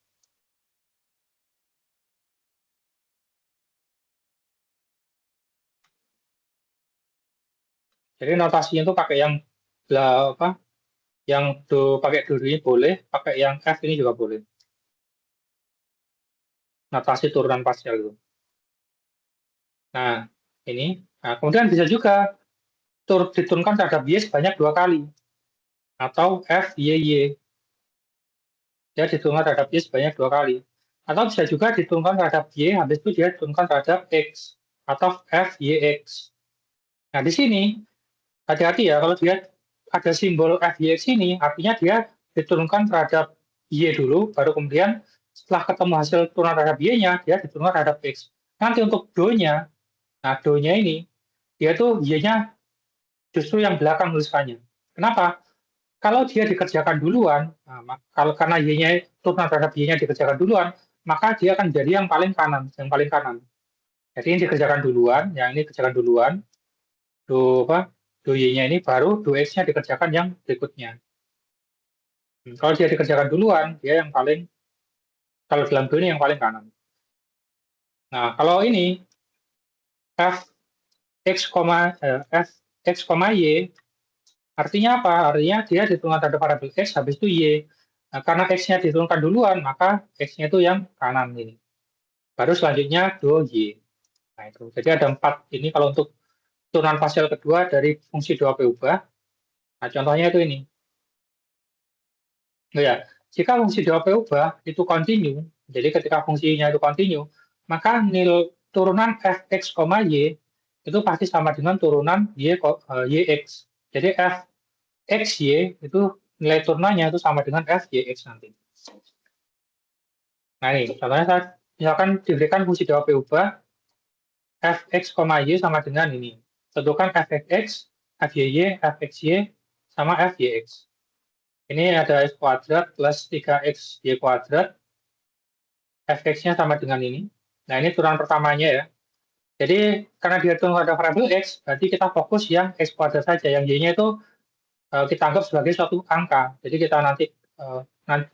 Jadi notasinya tuh pakai yang apa? Yang pakai do ini boleh, pakai yang F ini juga boleh. Notasi turunan parsial itu. Nah, ini. Nah, kemudian bisa juga diturunkan terhadap Y sebanyak 2 kali. Atau FYY. Dia diturunkan terhadap Y sebanyak 2 kali. Atau bisa juga diturunkan terhadap Y, habis itu dia diturunkan terhadap X. Atau FYX. Nah, di sini, hati-hati ya, kalau dia ada simbol FYX ini, artinya dia diturunkan terhadap Y dulu, baru kemudian setelah ketemu hasil turunan terhadap Y-nya, dia diturunkan terhadap X. Nanti untuk Do-nya, nah Do-nya ini, dia tuh Y-nya justru yang belakang tulisannya. Kenapa? Kalau dia dikerjakan duluan, nah, kalau karena Y-nya turunan terhadap Y-nya dikerjakan duluan, maka dia akan jadi yang paling kanan, Jadi ini dikerjakan duluan, yang ini dikerjakan duluan, do Y-nya ini baru do X-nya dikerjakan yang berikutnya. Kalau dia dikerjakan duluan, dia yang paling, kalau dalam do ini yang paling kanan. Nah, kalau ini f x, y, artinya apa? Artinya dia diturunkan terhadap variabel x, habis itu y. Nah, karena x-nya diturunkan duluan, maka x-nya itu yang kanan ini. Baru selanjutnya do y. Nah, itu. Jadi ada 4 ini kalau untuk turunan parsial kedua dari fungsi 2P ubah. Nah, contohnya itu ini. Oh ya, jika fungsi 2P ubah itu continue, jadi ketika fungsinya itu continue, maka nilai turunan fx, y itu pasti sama dengan turunan yx. Jadi fxy itu nilai turunannya itu sama dengan fyx nanti. Nah ini, contohnya saya misalkan diberikan fungsi 2P ubah fx, y sama dengan ini. Tentukan fx, fyy, fxy, sama fyx. Ini ada x kuadrat plus 3x y kuadrat. Fx-nya sama dengan ini. Nah, ini turunan pertamanya ya. Jadi, karena dia turun pada variabel x, berarti kita fokus yang x kuadrat saja. Yang y-nya itu kita anggap sebagai suatu angka. Jadi, nanti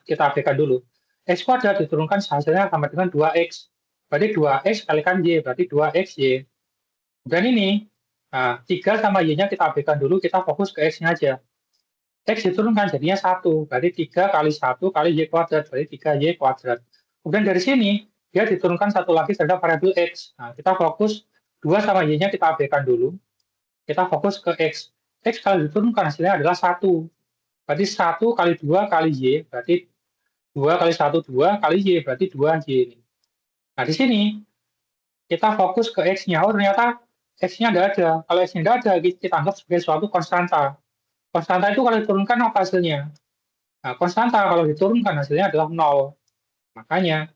kita abaikan dulu. X kuadrat diturunkan hasilnya sama dengan 2x. Berarti 2x kalikan y, berarti 2xy. Dan ini, 3 sama y-nya kita abaikan dulu, kita fokus ke x-nya aja. X diturunkan jadinya 1, berarti 3 kali 1 kali y kuadrat, berarti 3y kuadrat. Kemudian dari sini, dia diturunkan satu lagi terhadap variabel x. Nah, kita fokus 2 sama y-nya kita abaikan dulu. Kita fokus ke x. X kalau diturunkan hasilnya adalah 1. Berarti 1 kali 2 kali y, berarti 2 kali 1, 2 kali Y, berarti 2Y ini. Nah, di sini kita fokus ke X-nya. Oh, ternyata X-nya tidak ada. Kalau X-nya tidak ada, kita anggap sebagai suatu konstanta. Konstanta itu kalau diturunkan apa hasilnya? Nah, konstanta kalau diturunkan hasilnya adalah 0. Makanya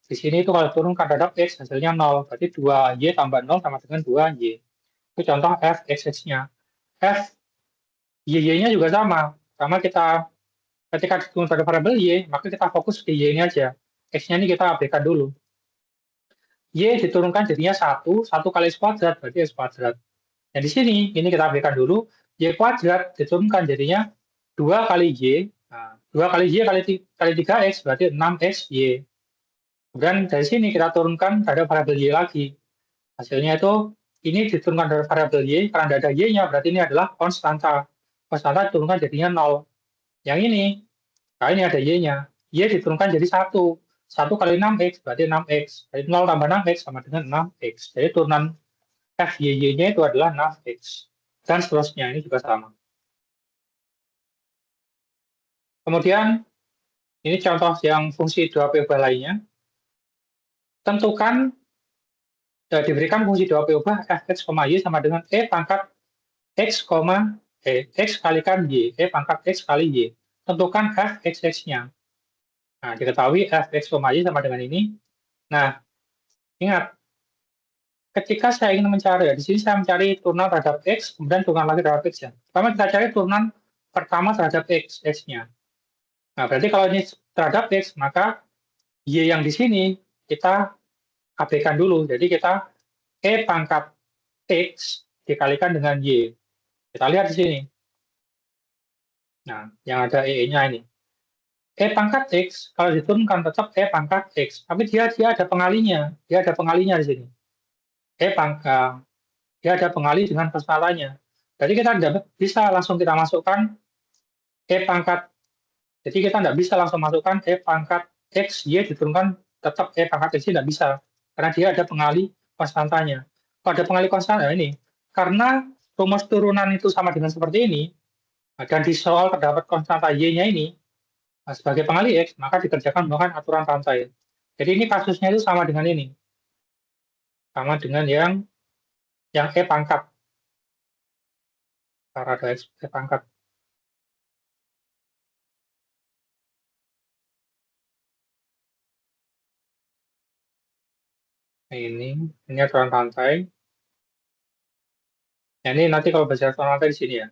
di sini itu kalau diturunkan terhadap X hasilnya 0. Berarti 2Y tambah 0 sama dengan 2Y. Itu contoh f x-nya. F y-nya juga sama. Sama kita ketika diturunkan pada variabel Y, maka kita fokus ke Y ini aja. X-nya ini kita abaikan dulu. Y diturunkan jadinya 1 kali X kuadrat, berarti X kuadrat. Nah, di sini, ini kita abaikan dulu, Y kuadrat diturunkan jadinya 2 kali Y, nah, 2 kali Y kali 3X, berarti 6XY. Kemudian dari sini kita turunkan terhadap variabel Y lagi. Hasilnya itu, ini diturunkan dari variabel Y, karena tidak ada Y-nya, berarti ini adalah konstanta. Konstanta diturunkan jadinya 0. Yang ini, nah ini ada Y-nya. Y diturunkan jadi 1. 1 kali 6X berarti 6X. Jadi 0 tambah 6X sama dengan 6X. Jadi turunan FYY-nya itu adalah 6X. Dan seterusnya, ini juga sama. Kemudian, ini contoh yang fungsi dua variabel lainnya. Tentukan, diberikan fungsi dua variabel fx, y sama dengan e pangkat x, x kalikan y, e pangkat x kali y. Tentukan fxx-nya. Nah, diketahui fx, y sama dengan ini. Nah, ingat, ketika saya ingin mencari, di sini saya mencari turunan terhadap X, kemudian turunan lagi terhadap X ya. Pertama kita cari turunan pertama terhadap X, X-nya. Nah, berarti kalau ini terhadap X, maka Y yang di sini kita abaikan dulu. Jadi kita E pangkat X dikalikan dengan Y. Kita lihat di sini. Nah, yang ada E-nya ini. E pangkat X, kalau diturunkan tetap E pangkat X. Tapi dia ada pengalinya. Dia ada pengalinya di sini. E pangkat dia ada pengali dengan konstantanya. Jadi kita tidak bisa langsung kita masukkan E pangkat, jadi kita tidak bisa langsung masukkan E pangkat X, Y diturunkan tetap E pangkat X, tidak bisa. Karena dia ada pengali konstantanya. Kalau ada pengali konstanta ini, karena rumus turunan itu sama dengan seperti ini, dan di soal terdapat konstanta Y-nya ini, sebagai pengali X, maka dikerjakan menggunakan aturan rantai. Jadi ini kasusnya itu sama dengan ini. Sama dengan yang E pangkat. Karena ada E pangkat. Nah, ini aturan rantai. Nah, ini nanti kalau baca aturan rantai di sini ya.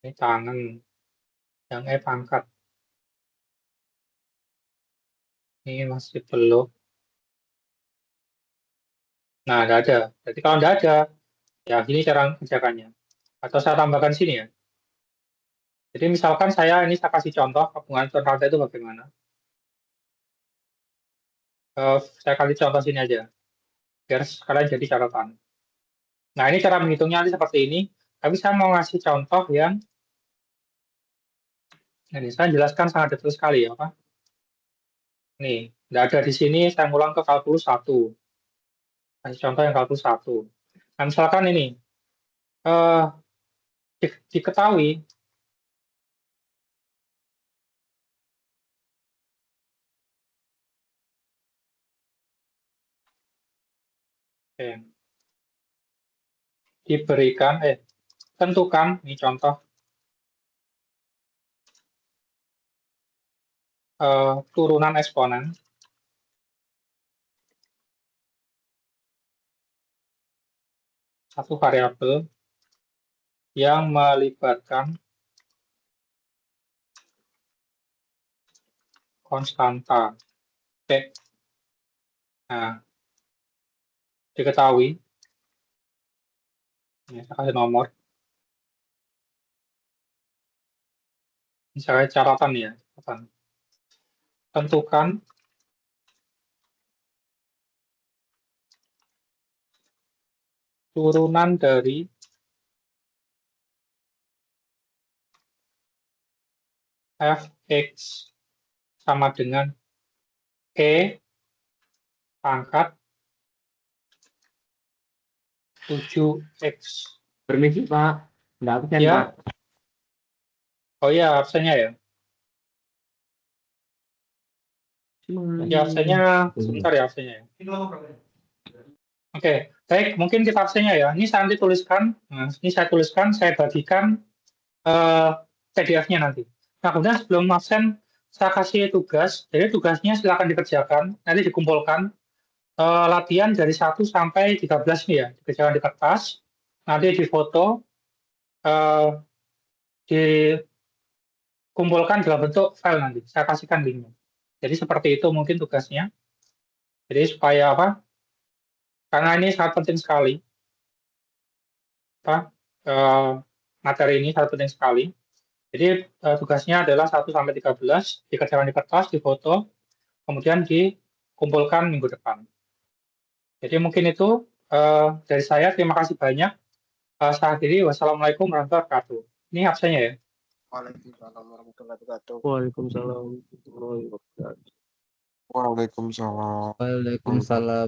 Ini tangan yang E pangkat. Ini masih belum. Nah, tidak ada. Jadi kalau tidak ada, ya ini cara kerjakannya. Atau saya tambahkan sini ya. Jadi misalkan saya kasih contoh hubungan aturan rantai itu bagaimana. Saya kasih contoh sini aja. Biar sekalian jadi catatan. Nah, ini cara menghitungnya nanti seperti ini. Tapi saya mau ngasih contoh yang ini saya jelaskan sangat detail sekali ya, Pak. Nih, tidak ada di sini, saya ngulang ke kalkulus 1. Kasih contoh yang kalkulus 1. Nah, misalkan ini, eh, diketahui diberikan, tentukan, ini contoh, turunan eksponen satu variabel yang melibatkan konstanta. Oke. Nah, diketahui, ini saya kasih nomor, misalnya catatan ya, catatan. Tentukan turunan dari fx sama dengan e pangkat 7x. Permisi Pak, nggak absen Ya, Pak. oh ya absennya ya. Jadi absennya sebentar ya absennya ya. Oke, baik, mungkin kita absennya ya. Ini saya nanti tuliskan, ini saya tuliskan, saya bagikan PDF-nya nanti. Nah, kemudian sebelum absen, saya kasih tugas. Jadi tugasnya silakan dikerjakan, nanti dikumpulkan. Latihan dari 1 sampai 13 nih ya, dikerjakan di kertas, nanti difoto, dikumpulkan dalam bentuk file nanti. Saya kasihkan linknya. Jadi seperti itu mungkin tugasnya. Jadi supaya apa? Karena ini sangat penting sekali. Apa? Materi ini sangat penting sekali. Jadi tugasnya adalah 1 sampai 13 dikerjakan di kertas, difoto, kemudian dikumpulkan minggu depan. Jadi mungkin itu dari saya. Terima kasih banyak. Saya akhiri. Wassalamualaikum warahmatullahi wabarakatuh. Ini absennya ya. Waalaikumsalam warahmatullahi wabarakatuh. Waalaikumsalam warahmatullahi wabarakatuh. Waalaikumsalam. Waalaikumsalam.